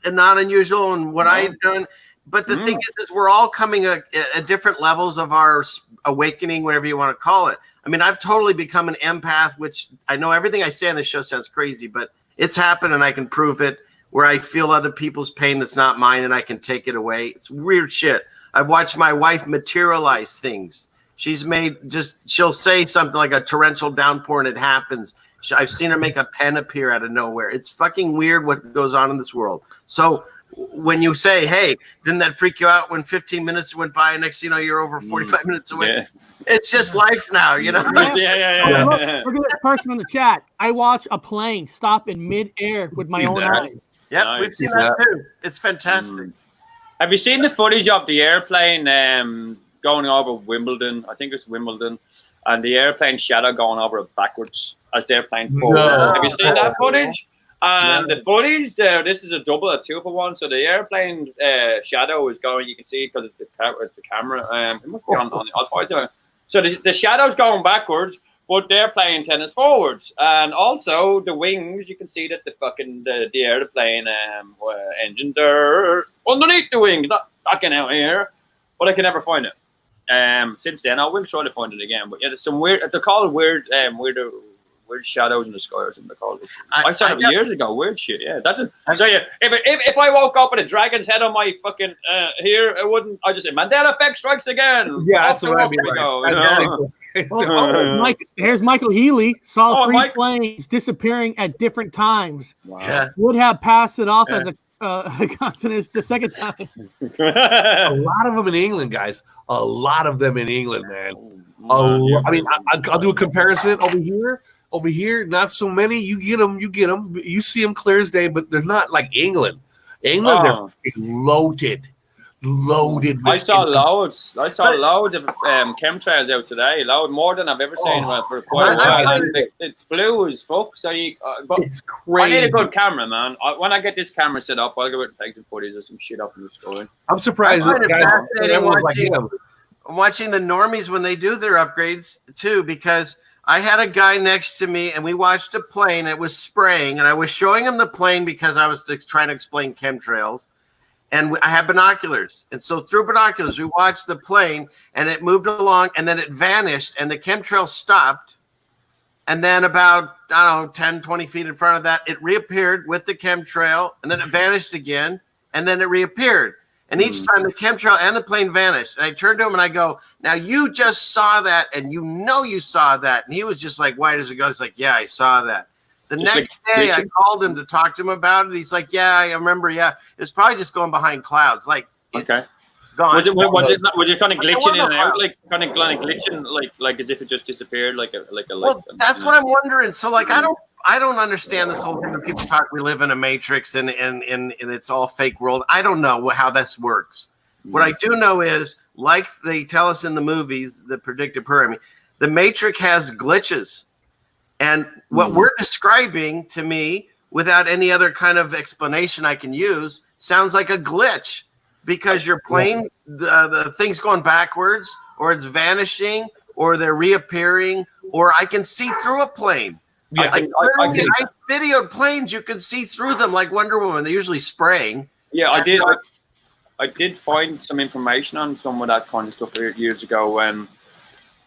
not unusual, and what I've done. But the thing is we're all coming at different levels of our awakening, whatever you want to call it. I mean, I've totally become an empath, which I know everything I say on this show sounds crazy, but it's happened and I can prove it, where I feel other people's pain that's not mine and I can take it away. It's weird shit. I've watched my wife materialize things. She'll say something like a torrential downpour and it happens. I've seen her make a pen appear out of nowhere. It's fucking weird what goes on in this world. So when you say, hey, didn't that freak you out when 15 minutes went by and next thing you know, you're over 45 minutes away? It's just life now, you know. Yeah. Look at this person in the chat. I watch a plane stop in midair with my own eyes. Yeah, Nice. we've seen that too. It's fantastic. Have you seen the footage of the airplane going over Wimbledon? I think it's Wimbledon, and the airplane shadow going over it backwards as the airplane forward. No. Have you seen that footage? And the footage there, this is a 2-for-1. So the airplane shadow is going. You can see it because it's a camera. It must be on I'll find it. So the shadow's going backwards, but they're playing tennis forwards, and also the wings. You can see that the airplane engines are underneath the wings, not backing out here. But I can never find it. Since then, I will try to find it again. But yeah, there's some weird. They're called weird shadows in the sky or something. They're called. I saw them years ago. Weird shit. Yeah, so yeah. If I woke up with a dragon's head on my fucking here, I wouldn't. I just say Mandela effect strikes again. Yeah, that's what I'd be like. Here's Michael Healy. Saw 3 planes disappearing at different times. Wow. Yeah. Would have passed it off as a consonant the second time. A lot of them in England, guys. A lot of them in England, man. I mean, I'll do a comparison over here. Over here, not so many. You get them. You see them clear as day, but they're not like England. They're loaded. I saw loads. I saw loads of chemtrails out today. More than I've ever seen for quite a while. And it's blue as fuck. So it's crazy. I need a good camera, man. When I get this camera set up, I'll go and take some footage of some shit up in the sky. I'm surprised that guys watching the normies when they do their upgrades too, because I had a guy next to me and we watched a plane. It was spraying, and I was showing him the plane because I was trying to explain chemtrails. And I have binoculars. And so through binoculars, we watched the plane, and it moved along, and then it vanished, and the chemtrail stopped. And then about, 10, 20 feet in front of that, it reappeared with the chemtrail, and then it vanished again, and then it reappeared. And each time the chemtrail and the plane vanished. And I turned to him and I go, now you just saw that, and you saw that. And he was just like white as a ghost. He's like, yeah, I saw that. The next day I called him to talk to him about it. He's like, yeah, I remember. Yeah, it's probably just going behind clouds. Like, okay. Gone. Was it kind of glitching in and out, like kind of glitching, like as if it just disappeared, like a. Well, that's what I'm wondering. So, like, I don't understand this whole thing when people talk we live in a matrix and it's all fake world. I don't know how this works. What I do know is, like they tell us in the movies, the predictive programming, the matrix has glitches. And what we're describing to me, without any other kind of explanation I can use, sounds like a glitch, because your plane, the thing's going backwards, or it's vanishing, or they're reappearing, or I can see through a plane. Yeah, I videoed planes, you can see through them like Wonder Woman. They're usually spraying. Yeah, I did find some information on some of that kind of stuff years ago when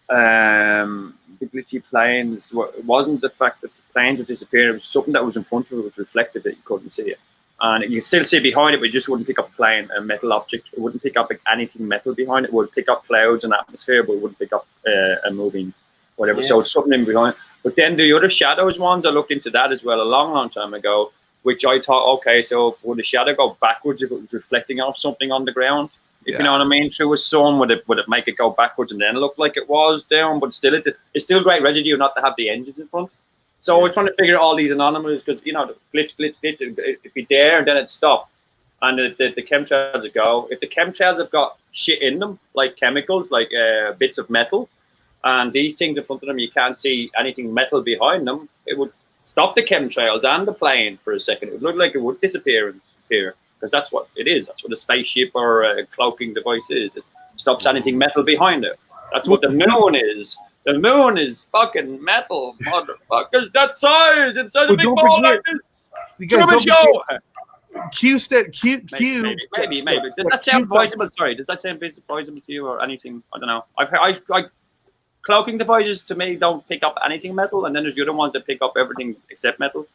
the glitchy planes, it wasn't the fact that the planes were disappearing, it was something that was in front of it, was reflected that you couldn't see it. And you could still see behind it, but you just wouldn't pick up a metal object. It wouldn't pick up anything metal behind it. It would pick up clouds and atmosphere, but it wouldn't pick up a moving whatever. Yeah. So it's something in behind. But then the other shadows ones, I looked into that as well a long time ago, which I thought, okay, so would the shadow go backwards if it was reflecting off something on the ground? If you know what I mean, through a sun, would it make it go backwards and then look like it was down? But still, it's still great residue not to have the engines in front. So we're trying to figure out all these anomalies because, the glitch, it'd be there and then it'd stop. And the chemtrails would go. If the chemtrails have got shit in them, like chemicals, like bits of metal, and these things in front of them, you can't see anything metal behind them, it would stop the chemtrails and the plane for a second. It would look like it would disappear and appear. Because that's what it is. That's what a spaceship or a cloaking device is. It stops anything metal behind it. That's what the moon is. The moon is fucking metal, motherfuckers. That size inside a big ball like this. Show. Q said Q. Maybe. Does that sound poisonable? Sorry, does that sound poisonable to you or anything? I don't know. I cloaking devices to me don't pick up anything metal, and then there's the other ones that pick up everything except metal. Do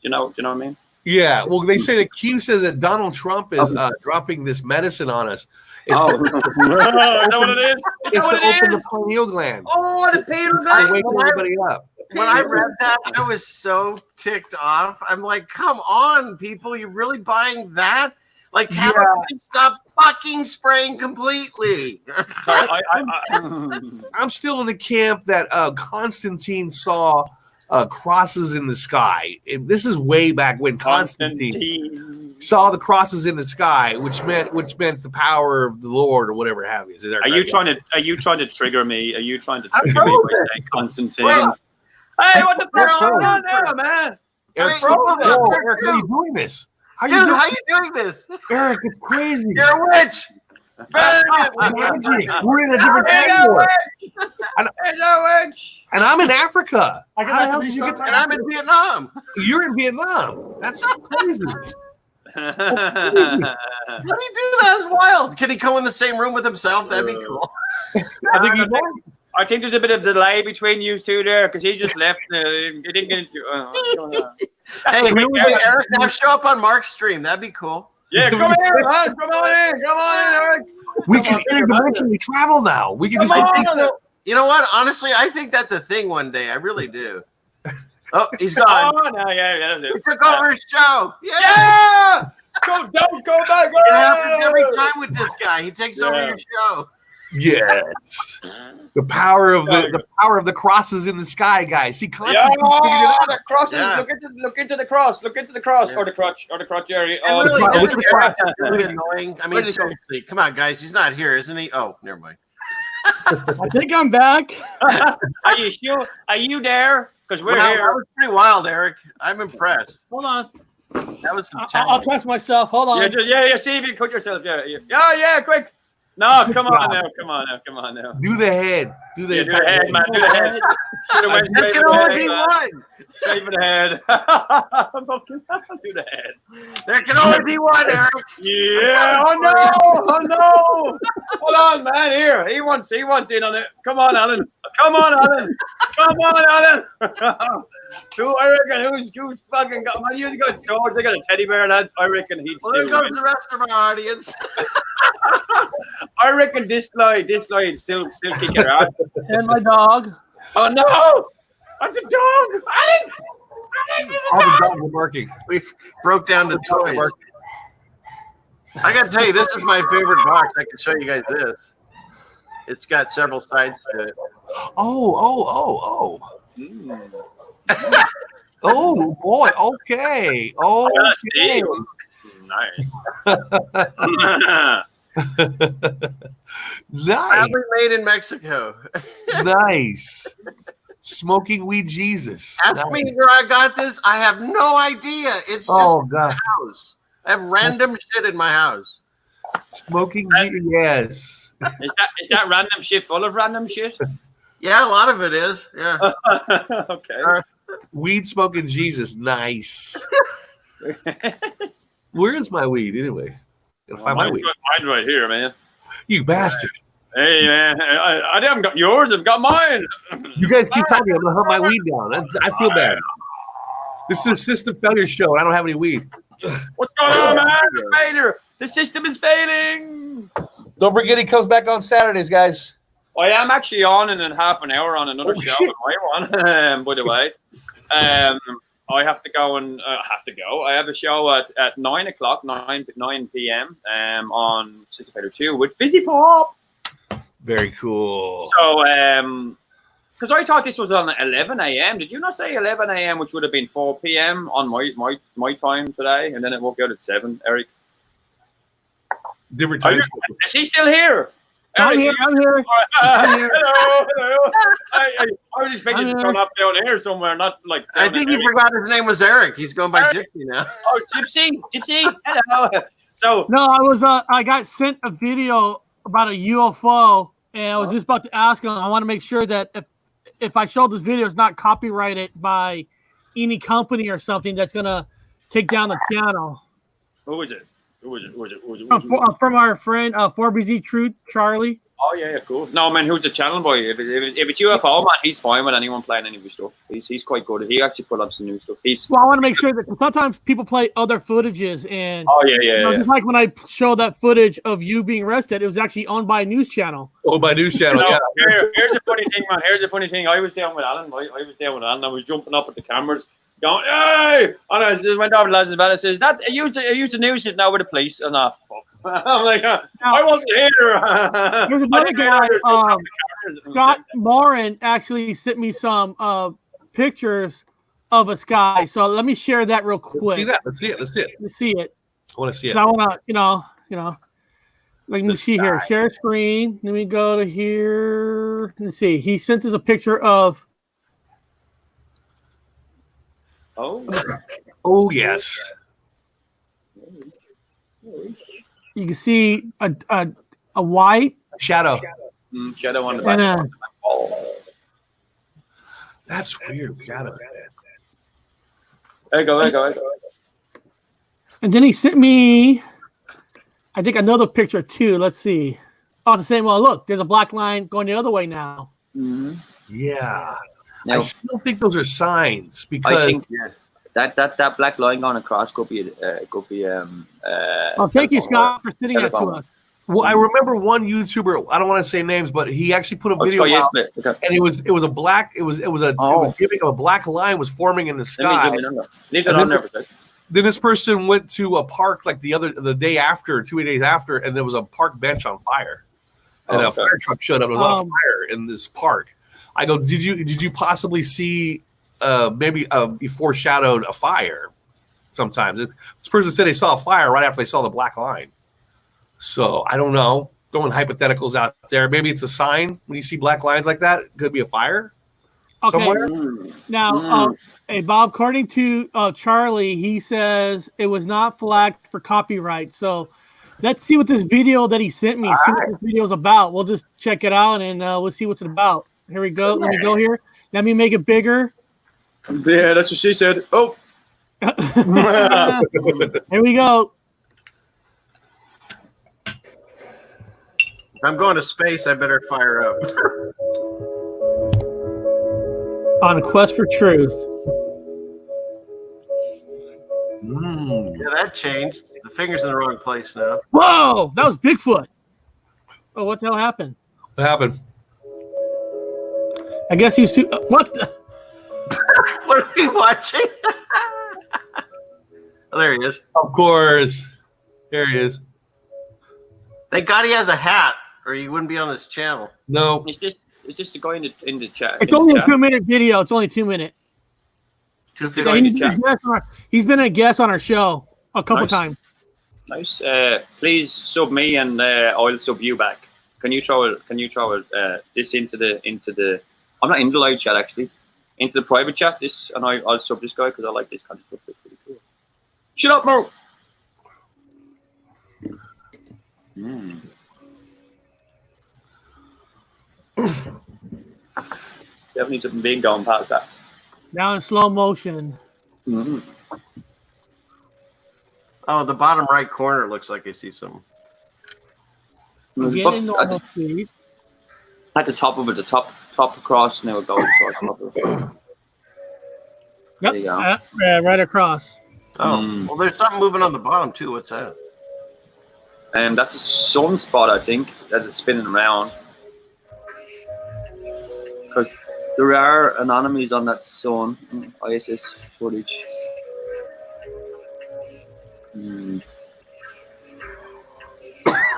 you know what I mean? Yeah, well, they say that Q says that Donald Trump is dropping this medicine on us. It's is that what it is? It's to open the pineal gland. Oh, the pineal gland! Wake everybody up. When I read that, I was so ticked off. I'm like, come on, people, you're really buying that? Like, how do you stop fucking spraying completely. I'm still in the camp that Constantine saw crosses in the sky. This is way back when Constantine saw the crosses in the sky, which meant the power of the Lord or whatever have you. Are you trying to trigger me? Are you trying to trigger me by saying Constantine? Hey, what the fuck is going on now, man? Eric, Eric, how are you doing this? How you doing this? Eric, it's crazy. You're a witch. We're in a different time war. And I'm in Africa. How the hell did you get And I'm in Vietnam. You're in Vietnam. That's crazy. How do you do that? That's wild. Can he go in the same room with himself? That'd be cool. I think there's a bit of delay between you two there because he just left. He didn't get into. Hey, Eric, now show up on Mark's stream. That'd be cool. Yeah, come here, man. Come on in, Eric. We can interdimensionally travel now. We can You know what? Honestly, I think that's a thing one day. I really do. Oh, he's gone. Oh, no, yeah. He took over his show. Yeah. Don't go back. It happens every time with this guy. He takes over your show. Yes. The power of the crosses in the sky, guys. See, constantly the crosses. Yeah. Look into the cross. Look into the cross or the crutch, Jerry. Oh, really annoying. I mean, seriously, come on, guys. He's not here, isn't he? Oh, never mind. I think I'm back. Are you sure? Are you there? Because we're here. That was pretty wild, Eric. I'm impressed. Hold on. That was some I'll test myself. Hold on. Yeah. See if you cut yourself. Yeah. Quick. No, come on now. Do the head. Do the head, man. Do the head. There can only be one. Straight for the head. Do the head. There can only be one, Eric. Yeah. Oh no. Hold on, man. Here. He wants in on it. Come on, Alan. Who I reckon who's fucking got my you got swords, they got a teddy bear, lads. I reckon he'd there goes the rest of our audience. I reckon this guy still kick your ass. And my dog. Oh no! That's a dog! All the dogs are barking. We broke down the toys. I gotta tell you, this is my favorite box. I can show you guys this. It's got several sides to it. Oh. Oh boy, okay. Okay. Nice. Nice. Probably made in Mexico. Nice. Smoking weed Jesus. Ask me where I got this. I have no idea. It's just my house. I have random shit in my house. Smoking weed, yes. Is that random shit full of random shit? Yeah, a lot of it is. Yeah. Okay. Weed smoking Jesus, nice. Where is my weed anyway? Gotta find my weed. Mine's right here, man. You bastard. Hey, man. I haven't got yours. I've got mine. You guys keep talking. I'm going to hunt my weed down. I feel bad. This is a system failure show. I don't have any weed. What's going on, man? Failure. The system is failing. Don't forget he comes back on Saturdays, guys. I am actually on in half an hour on another show on my one, by the way. I have to go and I have a show at 9 o'clock, 9 p.m. On System Failure 2 with Fizzy Pop. Very cool. So, because I thought this was on 11 a.m. Did you not say 11 a.m., which would have been 4 p.m. on my time today, and then it woke out at 7, Eric? Different times. Is he still here? I'm here. Hello. I was expecting to turn up down here somewhere, not like. I think he forgot his name was Eric. He's going by Gypsy now. Oh, Gypsy. Hello. So no, I got sent a video about a UFO, and I was just about to ask him. I want to make sure that if I show this video, it's not copyrighted by any company or something that's gonna take down the channel. Who is it? From our friend 4BZ Truth, Charlie. Oh yeah, cool. No man, who's the channel boy? If it's UFO man, he's fine with anyone playing any of his stuff. He's quite good. He actually put up some new stuff. Well, I want to make sure that sometimes people play other footages, and just like when I showed that footage of you being arrested, it was actually owned by a news channel. Oh, by news channel. No, yeah. Here's the funny thing, man. Here's the funny thing. I was down with Alan. I was jumping up at the cameras. Going, hey! And I just went over to lads about it. Says that I used the news now with the police. And fuck. I'm like, I wasn't here. There's another guy, Scott Morin, actually sent me some pictures of a sky. So let me share that real quick. See that? Let's see it. Let's see it. Let's see it. I want to see it. So I want to, let me see here. Share screen. Let me go to here. Let's see. He sent us a picture of. Oh yes. You can see a white shadow. Shadow on the back. That's weird. Shadow. There you go. And then he sent me, I think, another picture too. Let's see. Oh, it's the same one. Look, there's a black line going the other way now. Mm-hmm. Yeah. Now, I still think those are signs because I think that black line going across could be thank you, Scott, for sending that to us. Well, I remember one YouTuber. I don't want to say names, but he actually put a video out, and it was a black. It was giving a black line was forming in the sky. Leave it on there. Then this person went to a park like the day after, 2 days after, and there was a park bench on fire, and a fire truck showed up. It was on fire in this park. I go, did you possibly see maybe you foreshadowed a fire? Sometimes this person said they saw a fire right after they saw the black line. So I don't know. Throwing hypotheticals out there. Maybe it's a sign when you see black lines like that. It could be a fire somewhere. Now, hey Bob, according to Charlie, he says it was not flagged for copyright. So let's see what this video that he sent me. See what this video is about. We'll just check it out and we'll see what's it about. Here we go. Let me go here. Let me make it bigger. Yeah, that's what she said. Oh. Here we go. If I'm going to space, I better fire up. On a quest for truth. Yeah, that changed. The finger's in the wrong place now. Whoa, that was Bigfoot. Oh, what the hell happened? What happened? I guess he's too. What the? What are we watching? Oh, there he is. Of course. There he is. Thank God he has a hat, or he wouldn't be on this channel. No. It's just to go in the chat. It's only a 2-minute video. It's only 2 minutes. Just to go in the chat. He's been a guest on our show a couple times. Nice. Please sub me and I'll sub you back. Can you throw this into the? I'm not in the live chat actually. Into the private chat. This and I'll sub this guy because I like this kind of stuff. It's pretty cool. Shut up, Mo. Definitely something being gone past that. Now in slow motion. Mm-hmm. Oh, the bottom right corner looks like I see something. Getting normal speed. At the top of it, the top across now it goes across. Yep, there you go. Right across. Oh, well, there's something moving on the bottom too. What's that? That's a sunspot, I think, that is spinning around. Because there are anomalies on that sun. ISS footage.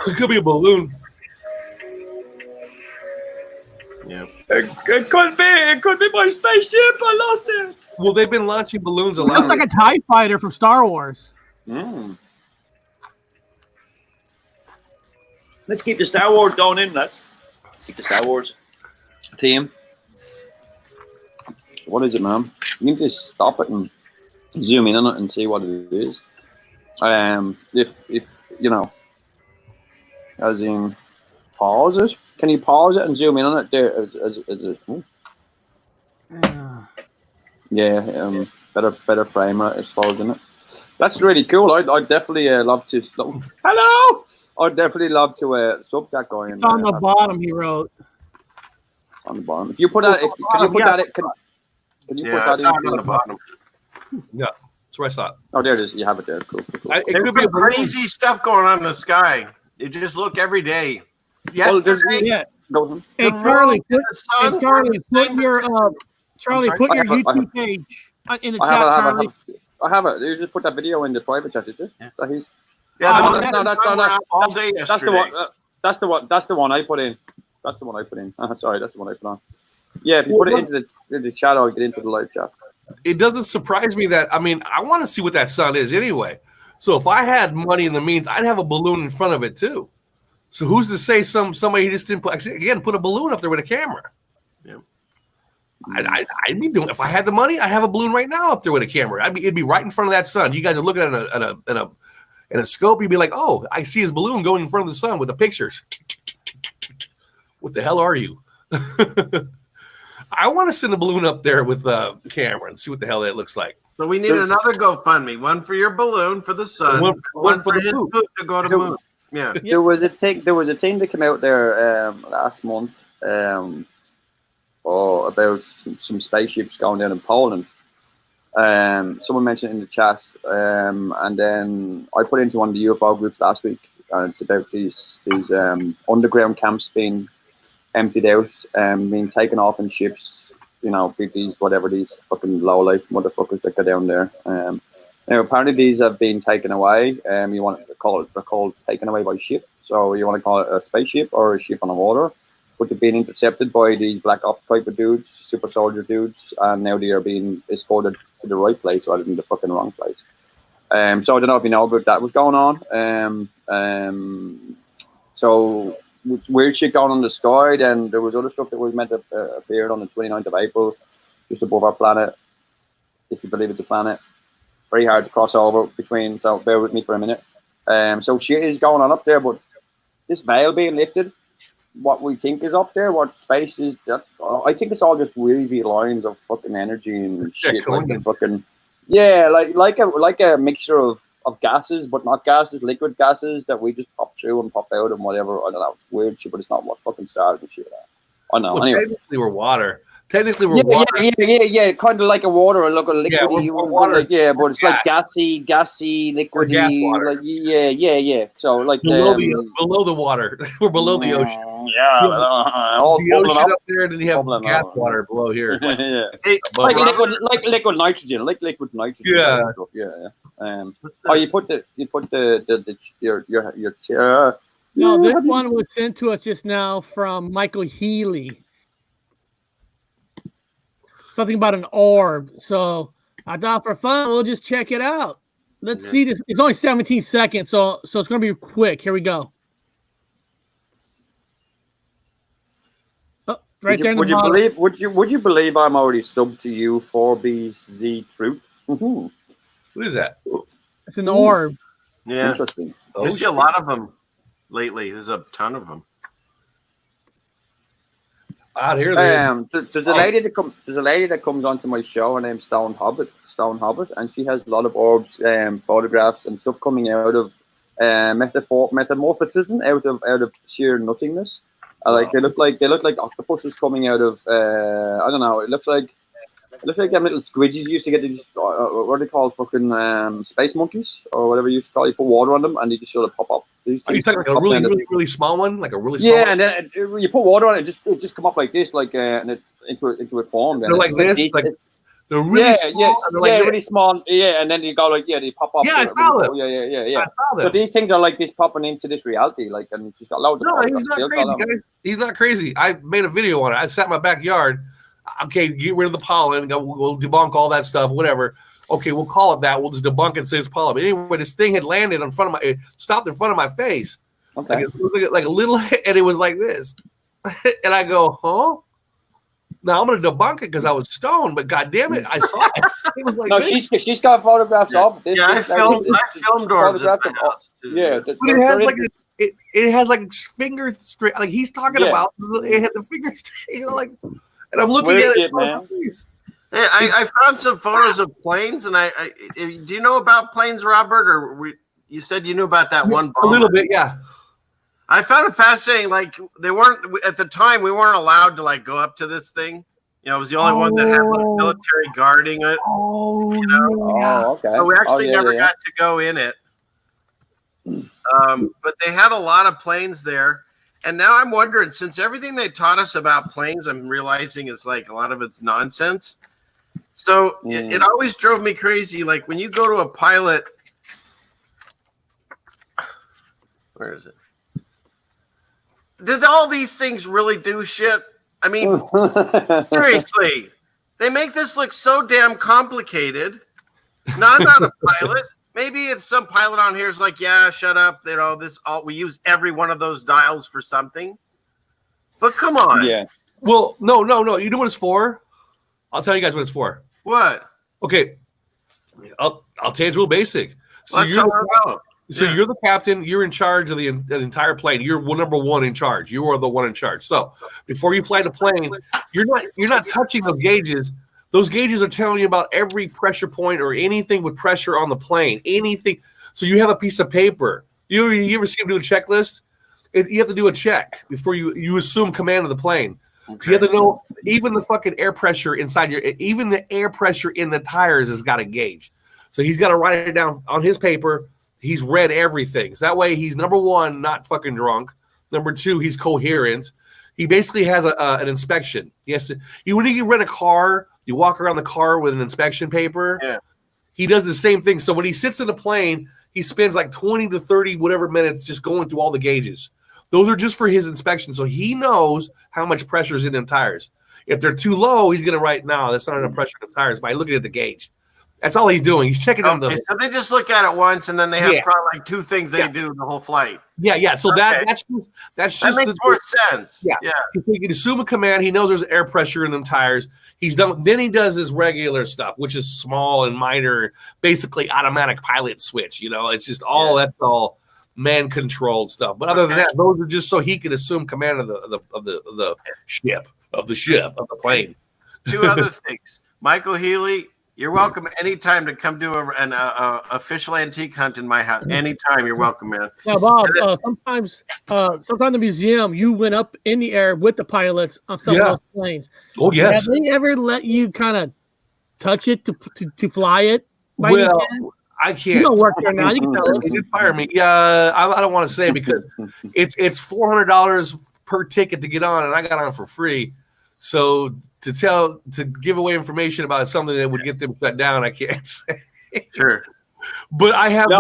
It could be a balloon. Yeah. It could be my spaceship. I lost it. Well, they've been launching balloons a It lot. looks like a TIE fighter from Star Wars. Let's keep the Star Wars going in, lads. Keep the Star Wars theme. What is it, man? You need to stop it and zoom in on it and see what it is. If you know, as in pause it. Can you pause it and zoom in on it there? As it. Yeah. Better frame rate, I suppose, isn't it? That's really cool. I'd definitely love to. Hello. I'd definitely love to sub that guy. It's on the bottom. He wrote. On the bottom. If you put that, can you put that? Can you put that on the bottom? Yeah, that's where I saw it. Oh, there it is. You have it there. Cool. It There's could be a crazy stuff going on in the sky. You just look every day. Yesterday, Hey, Charlie, put your YouTube page in the chat, Charlie. I have it. You just put that video in the private chat, did you? Yeah. So Yeah, no, all day yesterday. That's the one I put in. That's the one I put in. Sorry, that's the one I put on. Yeah, if you put it into the chat, I'll get into the live chat. It doesn't surprise me that, I mean, I want to see what that sun is anyway. So if I had money in the means, I'd have a balloon in front of it too. So who's to say somebody just didn't put a balloon up there with a camera? Yeah. I'd be doing, if I had the money, I have a balloon right now up there with a camera. It'd be right in front of that sun. You guys are looking at a scope. You'd be like, oh, I see his balloon going in front of the sun with the pictures. What the hell are you? I want to send a balloon up there with a camera and see what the hell that looks like. So we need another GoFundMe. One for your balloon for the sun. One for his poop to go to the moon. Yeah. There was a thing that came out there last month about some spaceships going down in Poland. Someone mentioned it in the chat, and then I put into one of the UFO groups last week, and it's about these underground camps being emptied out, being taken off in ships, you know, these fucking low life motherfuckers that go down there. Now apparently these have been taken away. You want to call it, they're called taken away by ship. So you want to call it a spaceship or a ship on the water, but they're being intercepted by these black ops type of dudes, super soldier dudes, and now they are being escorted to the right place rather than the fucking wrong place. So I don't know if you know about that was going on. So weird shit going on in the sky. Then there was other stuff that was meant to appear on the 29th of April, just above our planet, if you believe it's a planet. Very hard to cross over between, so bear with me for a minute. So shit is going on up there, but this veil being lifted, what we think is up there, what space is, I think it's all just wavy lines of fucking energy and shit, like the fucking, yeah, like a mixture of gases, but not gases, liquid gases that we just pop through and pop out and whatever. I don't know, it's weird shit, but it's not what fucking started the shit. I know. Well, anyway, technically we're water. Water. Yeah, kind of like a water, or like a liquid. Water. But it's like gassy, liquidy. Gas water. Like, yeah. So like below the water, we're below the ocean. All the ocean up there, and then you have gas water below here. Like liquid nitrogen, Yeah. You put your chair. No, this one was sent to us just now from Michael Healy. Something about an orb. So I thought for fun, we'll just check it out. Let's see this. It's only 17 seconds, so it's going to be quick. Here we go. Oh, right there. Would you believe I'm already subbed to you 4BZ Truth? What is that? It's an orb. Yeah. Interesting. I see a lot of them lately. There's a ton of them. Out here, there's a lady that comes onto my show. Her name's Stone Hobbit, and she has a lot of orbs, photographs, and stuff coming out of metamorphism, out of sheer nothingness. They look like octopuses coming out of I don't know. It looks like them little squidgies you used to get. What are they called? Fucking space monkeys or whatever you used to call. You put water on them and they just sort of pop up. Are you talking a really small one, like a really small? Yeah, and then you put water on it, it just come up like this, like and into a form. They're like this, they're really small. Really small. Yeah, and then you go they pop up. Yeah, I saw them. Yeah. I saw them. So these things are like this popping into this reality, like, and she's got loads. No, he's not crazy, guys. He's not crazy. I made a video on it. I sat in my backyard. Okay, get rid of the pollen. We'll debunk all that stuff. Whatever. Okay, we'll call it that. We'll just debunk it and say it's pollen. But anyway, this thing had landed in front of it stopped in front of my face. Okay. Like a little, and it was like this. And I go, huh? Now I'm going to debunk it because I was stoned, but God damn it, I saw it. It was like no, she's got photographs of this. Yeah, I filmed orbs. Yeah, but it has like finger straight. Like he's talking about, it had the finger straight, like, and I'm looking at it. Man. Hey, I found some photos of planes, and do you know about planes, Robert? Or you said you knew about that one bomber. A little bit, yeah. I found it fascinating. Like they weren't at the time. We weren't allowed to like go up to this thing. You know, it was the only one that had like military guarding it. Oh, you know? Okay. So we actually never got to go in it. But they had a lot of planes there. And now I'm wondering, since everything they taught us about planes, I'm realizing is like a lot of it's nonsense. So it always drove me crazy. Like when you go to a pilot Where is it? Did all these things really do shit? I mean, seriously, they make this look so damn complicated. No, I'm not a pilot. Maybe it's some pilot on here is like, yeah, shut up. You know, we use every one of those dials for something. But come on. Yeah. Well, no. You know what it's for? I'll tell you guys what it's for. What? Okay. I'll tell you it's real basic. So you're the captain. You're in charge of the entire plane. You're number one in charge. You are the one in charge. So before you fly the plane, you're not touching those gauges. Those gauges are telling you about every pressure point or anything with pressure on the plane. Anything. So you have a piece of paper. You ever see them do a checklist? You have to do a check before you assume command of the plane. Okay. You have to know even the fucking air pressure inside even the air pressure in the tires has got a gauge. So he's got to write it down on his paper. He's read everything. So that way he's number one, not fucking drunk. Number two, he's coherent. He basically has an inspection. Yes, when you rent a car, you walk around the car with an inspection paper. Yeah. He does the same thing. So when he sits in the plane, he spends like 20 to 30 whatever minutes just going through all the gauges. Those are just for his inspection. So he knows how much pressure is in them tires. If they're too low, he's going to write, no, that's not enough pressure in the tires by looking at the gauge. That's all he's doing. He's checking on the. So they just look at it once, and then they have probably like two things they do the whole flight. Yeah. So that makes more sense. Yeah. He can assume a command. He knows there's air pressure in them tires. He's done. Then he does his regular stuff, which is small and minor, basically automatic pilot switch. You know, it's just that's all man-controlled stuff. But other than that, those are just so he can assume command of the ship, of the plane. Two other things, Michael Healy. You're welcome anytime to come do an official antique hunt in my house. Anytime, you're welcome, man. Yeah, Bob. Sometimes the museum, you went up in the air with the pilots on some of those planes. Oh yes. Have they ever let you kind of touch it to fly it? Well, I can't. You don't work there now. You can tell us. They did fire me. Yeah, I don't want to say because it's $400 per ticket to get on, and I got on for free. So to give away information about something that would get them shut down, I can't say. Sure. But I have been.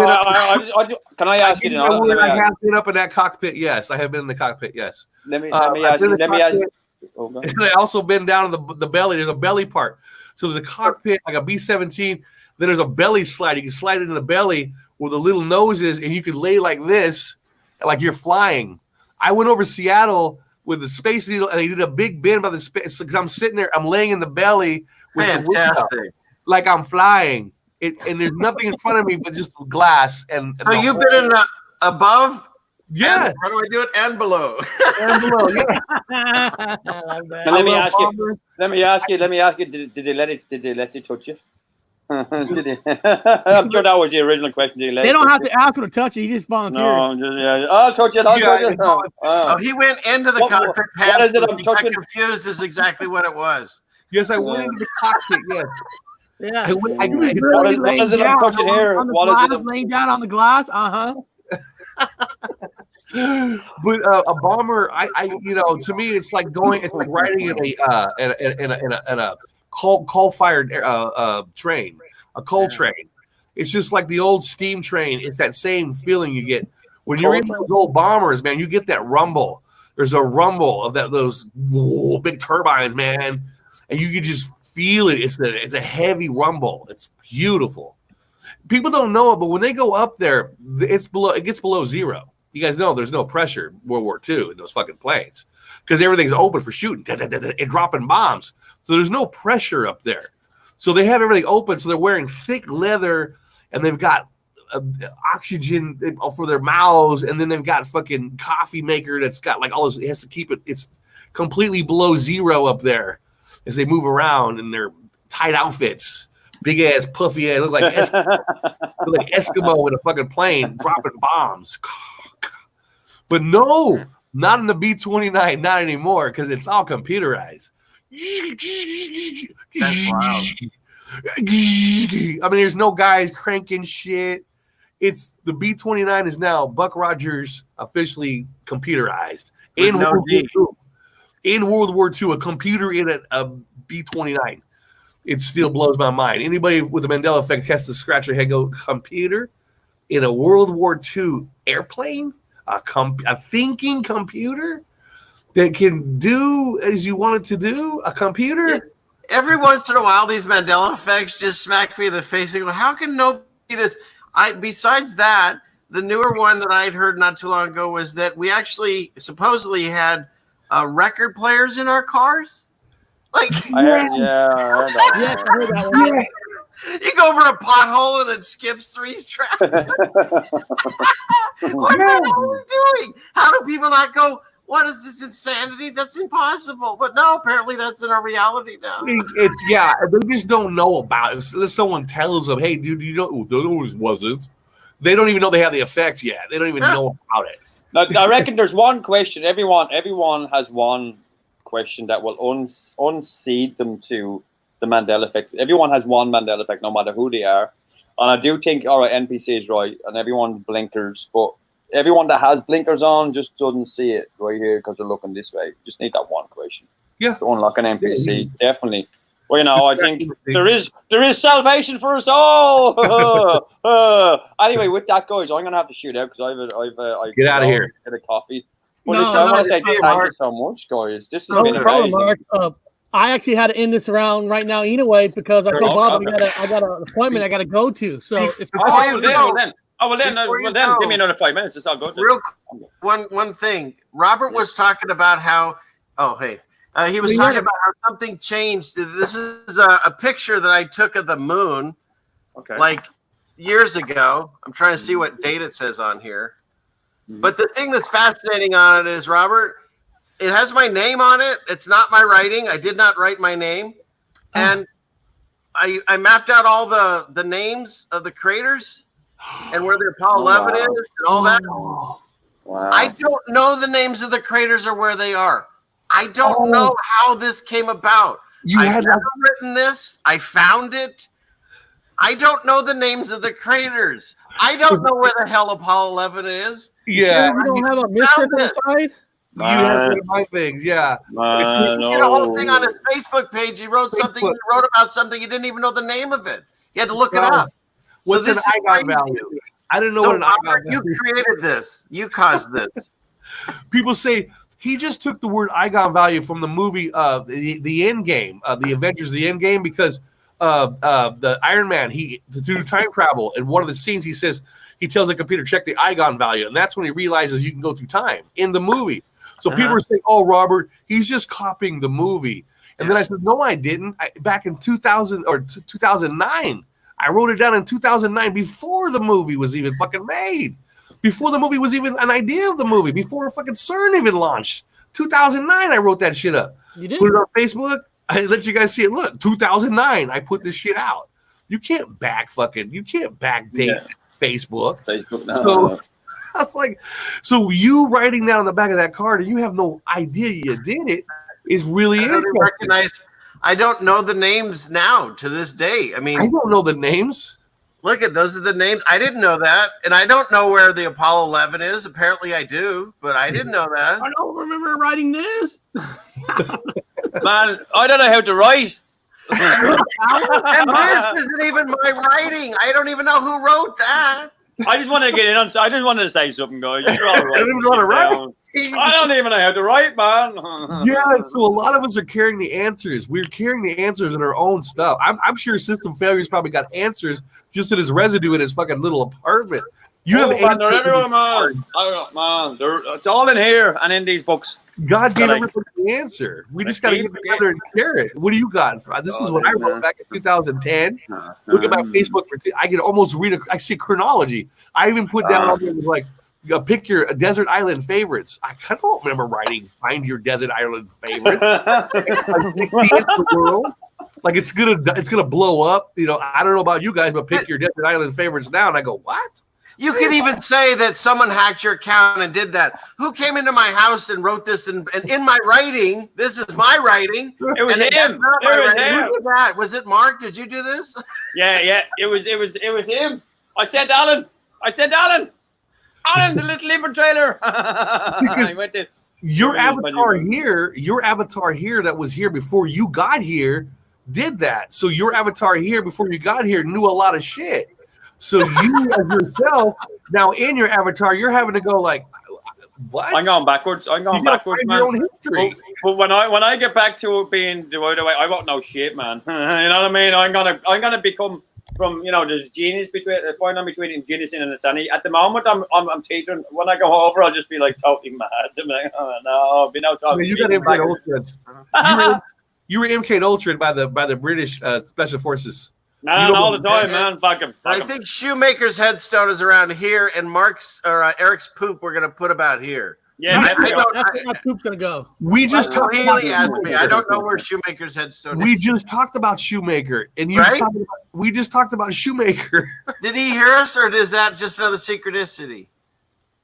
Can I ask you? I have been up in that cockpit. Yes, I have been in the cockpit. Yes. Let me ask you. And I also been down in the belly. There's a belly part. So there's a cockpit like a B-17. Then there's a belly slide. You can slide into the belly where the little nose is, and you can lay like this, like you're flying. I went over Seattle with the Space Needle, and I did a big bend by the space because I'm sitting there. I'm laying in the belly with fantastic, like I'm flying. And there's nothing in front of me but just glass. And so you've been in above. Yeah. How do I do it? And below. And below. Yeah. Let me ask you. Did they let you touch it? Did they? I'm sure that was the original question. They don't have to ask him to touch it. He just volunteered. No, I'll touch it. I'll touch it. He went into the cockpit. What is it? I'm he touching. got confused. Is exactly what it was. Yes, I went into the cockpit. Yes. Yeah. What is it? I'm touching here. What is it? Laying down on the glass. But a bomber, to me, it's like riding in a coal-fired train, a coal train. It's just like the old steam train. It's that same feeling you get when you're in those old bombers, man. You get that rumble. There's a rumble of those big turbines, man, and you can just feel it. It's a heavy rumble. It's beautiful. People don't know it, but when they go up there, it gets below zero. You guys know there's no pressure in World War II in those fucking planes because everything's open for shooting and dropping bombs. So there's no pressure up there. So they have everything open. So they're wearing thick leather and they've got oxygen for their mouths. And then they've got fucking coffee maker that's got like all this. It has to keep it. It's completely below zero up there as they move around in their tight outfits. Big ass, puffy ass, look like Eskimo in a fucking plane dropping bombs. But no, not in the B-29, not anymore, because it's all computerized. That's wild. I mean, there's no guys cranking shit. It's the B-29 is now Buck Rogers officially computerized. In World War II, a computer in a B-29. It still blows my mind. Anybody with the Mandela effect has to scratch their head and go, computer in a World War II airplane? a thinking computer that can do as you want it to do? A computer? Every once in a while, these Mandela effects just smack me in the face and go, how can nobody see this? Besides that, the newer one that I'd heard not too long ago was that we actually supposedly had record players in our cars. Like, I heard that one. Yeah. You go over a pothole and it skips 3 tracks. What the hell are we doing? How do people not go, what is this insanity? That's impossible. But no, apparently that's in our reality now. They just don't know about it. Unless someone tells them, hey, dude, you don't, that always wasn't. They don't even know they have the effect yet. They don't even know about it. Now, I reckon there's one question. Everyone has one question that will unseat them to the Mandela effect. Everyone has one Mandela effect, no matter who they are. And I do think, all right, NPC is right, and everyone blinkers, but everyone that has blinkers on just doesn't see it right here because they're looking this way. Just need that one question. Yeah. To unlock an NPC, definitely. Well, you know, I think there is salvation for us all. Anyway, with that, guys, I'm gonna have to shoot out because I've get out of here. Get a coffee. Well, listen, I want to say thank you so much, guys. This has been amazing. Mark. I actually had to end this around right now anyway because I told Bob I got an appointment I got to go to. So if then give me another 5 minutes. It's all good. Real one thing. Robert was talking about how. Oh, hey. He was talking about how something changed. This is a picture that I took of the moon, like years ago. I'm trying to see what date it says on here. But the thing that's fascinating on it is, Robert, it has my name on it. It's not my writing. I did not write my name. And I mapped out all the names of the craters and where the Apollo 11 is and all that. Wow. I don't know the names of the craters or where they are. I don't know how this came about. I've never written this. I found it. I don't know the names of the craters. I don't know where the hell Apollo 11 is. Yeah. You don't have a mistress inside? You have to my things, yeah. He did a whole thing on his Facebook page. He wrote something. He wrote about something. He didn't even know the name of it. He had to look it up. What's so this an IGON value? I didn't know what an IGON value. You created this. You caused this. People say he just took the word IGON value from the movie the End Game, the Avengers the End Game, because the Iron Man, to do time travel, in one of the scenes he says he tells the computer check the IGON value, and that's when he realizes you can go through time in the movie. So people are saying, "Oh, Robert, he's just copying the movie." And then I said, "No, I didn't. Back in 2000 or 2009, I wrote it down in 2009 before the movie was even fucking made, before the movie was even an idea of the movie, before fucking CERN even launched. 2009, I wrote that shit up. You did? Put it on Facebook. I let you guys see it. Look, 2009, I put this shit out. You can't backdate Facebook. So that's like, so you writing down on the back of that card and you have no idea you did it is really interesting. I don't know the names now to this day. I mean, I don't know the names. Look at those are the names. I didn't know that, and I don't know where the Apollo 11 is. Apparently, I do, but I didn't know that. I don't remember writing this. Man, I don't know how to write. And this isn't even my writing. I don't even know who wrote that. I just wanted to get in on. I just wanted to say something, guys. You're all right. I don't even know how to write. I don't even know how to write, man. Yeah, so a lot of us are carrying the answers. We're carrying the answers in our own stuff. I'm sure System Failure's probably got answers just in his residue in his fucking little apartment. You have man, they're everywhere, man. It's all in here and in these books. God gave everybody the answer. We just got to get together and share it. What do you got? This is what I wrote back in 2010. Look at my Facebook. I can almost read I see chronology. I even put down all things like, pick your desert island favorites. I kind of don't remember writing find your desert island favorite. Like it's gonna blow up. You know, I don't know about you guys, but pick your desert island favorites now. And I go, what? You could even say that someone hacked your account and did that. Who came into my house and wrote this? And in my writing, this is my writing. It was him. Was it Mark? Did you do this? Yeah. It was him. I said Alan, the little Libra trailer. I went to your avatar here that was here before you got here did that. So your avatar here before you got here knew a lot of shit. So you as yourself now in your avatar, you're having to go like, What? I'm going backwards. I'm going backwards, man. Your own history. But when I get back to being the other way, I won't know shit, man. You know what I mean? I'm gonna become from there's genius between genius and insanity. At the moment, I'm teetering. When I go over, I'll just be like totally mad. I'm like, oh no, I'll be no talking. You got MK Ultra. You were MK Ultra by the British Special Forces. Man, all the time, man. Fucking. I think Shoemaker's headstone is around here, and Mark's or Eric's poop we're gonna put about here. Yeah, that's where my poop's gonna go. We just talked about me. I don't know where Shoemaker's headstone is. We just talked about Shoemaker, and we just talked about Shoemaker. Did he hear us, or is that just another synchronicity?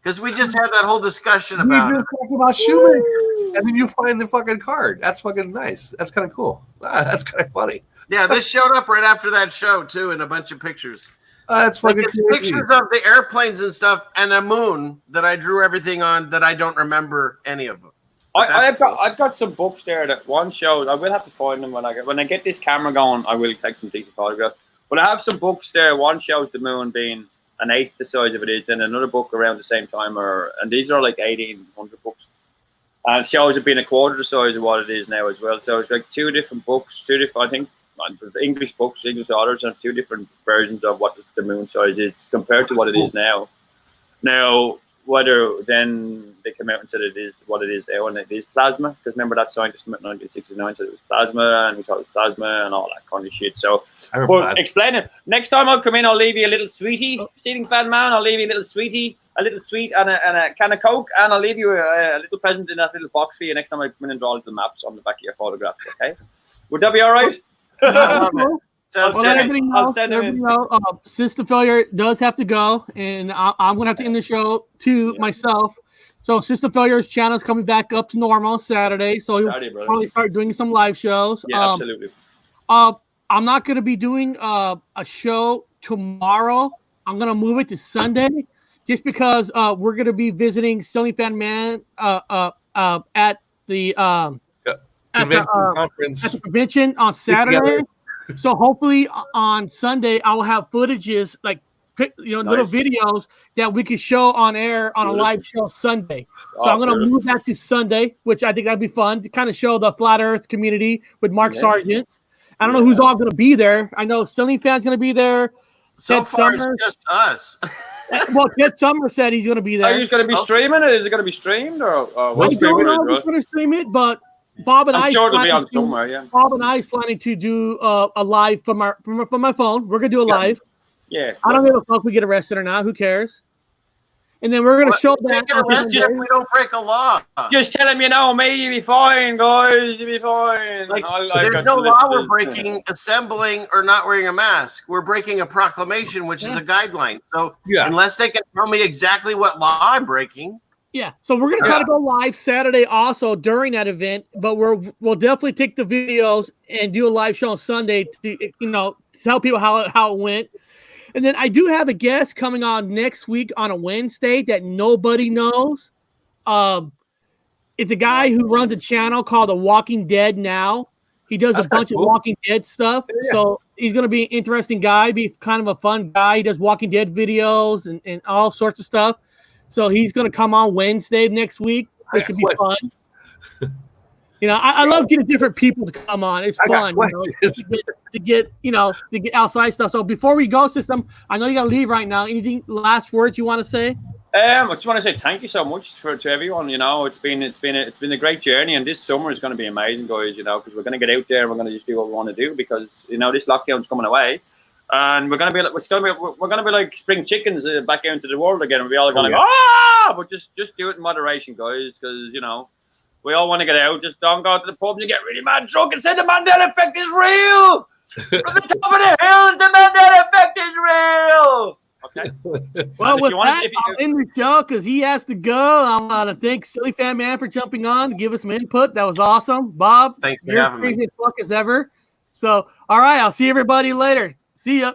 Because we just had that whole discussion about. We just talked about Shoemaker, and then you find the fucking card. That's fucking nice. That's kind of cool. That's kind of funny. Yeah, this showed up right after that show too, in a bunch of pictures. That's fucking pictures of the airplanes and stuff, and a moon that I drew everything on that I don't remember any of them. I've got some books there that one shows. I will have to find them when I get this camera going. I will take some decent photographs. But I have some books there. One shows the moon being an eighth the size of it is, and another book around the same time. And these are like 1,800 books. And shows it being a quarter the size of what it is now as well. So it's like two different books, I think. English books, English authors have two different versions of what the moon size is compared to what it is now. Now, whether then they come out and said it is what it is now, and it is plasma, because remember that scientist in 1969 said it was plasma, and he thought it was plasma and all that kind of shit. So, but explain it. Next time I'll come in, I'll leave you a little sweetie, ceiling fan man. I'll leave you a little sweetie, a little sweet, and a can of Coke, and I'll leave you a little present in that little box for you next time I come in and draw little maps on the back of your photographs. Okay, would that be all right? I'll send them. Sister Failure does have to go, and I'm going to have to end the show myself. So Sister Failure's channel is coming back up to normal Saturday, so he'll probably start doing some live shows. Yeah, absolutely. I'm not going to be doing a show tomorrow. I'm going to move it to Sunday, just because we're going to be visiting Silly Fan Man at the conference. At the convention on Saturday. So hopefully on Sunday I will have footages like little videos that we could show on air on a live show Sunday. So I'm gonna move that to Sunday, which I think that'd be fun to kind of show the Flat Earth community with Mark Sargent. I don't know who's all gonna be there. I know Silly Fan's gonna be there. So far it's just us. Well, Ted Summers said he's gonna be there. Are you gonna be streaming it? Is it gonna be streamed or what's going on? We're gonna stream it, but Bob and Bob and I is planning to do a live from my phone. We're gonna do a live. Yeah. I don't give a fuck we get arrested or not. Who cares? And then we're gonna show that. If we don't break a law. Just tell him, me, you'll be fine, guys. You'll be fine. There's no law we're breaking, assembling, or not wearing a mask. We're breaking a proclamation, which is a guideline. So unless they can tell me exactly what law I'm breaking. Yeah, so we're gonna try to go live Saturday also during that event, but we'll definitely take the videos and do a live show on Sunday to tell people how it went. And then I do have a guest coming on next week on a Wednesday that nobody knows. It's a guy who runs a channel called The Walking Dead Now. He does a bunch of Walking Dead stuff, so he's gonna be an interesting guy, be kind of a fun guy. He does Walking Dead videos and all sorts of stuff. So he's going to come on Wednesday next week, which should be fun. I love getting different people to come on. It's fun to get outside stuff. So before we go, System, I know you got to leave right now. Anything last words you want to say? I just want to say thank you so much to everyone. It's been a great journey, and this summer is going to be amazing, guys. Because we're going to get out there and we're going to just do what we want to do because this lockdown's coming away. And we're gonna be like spring chickens back out into the world again. And we all going but just do it in moderation, guys, because we all want to get out. Just don't go to the pubs and get really mad drunk and say the Mandela effect is real. From the top of the hills, the Mandela effect is real. Okay. Well, with that, I'll end the show because he has to go. I want to thank Silly Fan Man for jumping on to give us some input. That was awesome, Bob. Thanks for having me. Crazy as fuck as ever. So, all right, I'll see everybody later. See ya.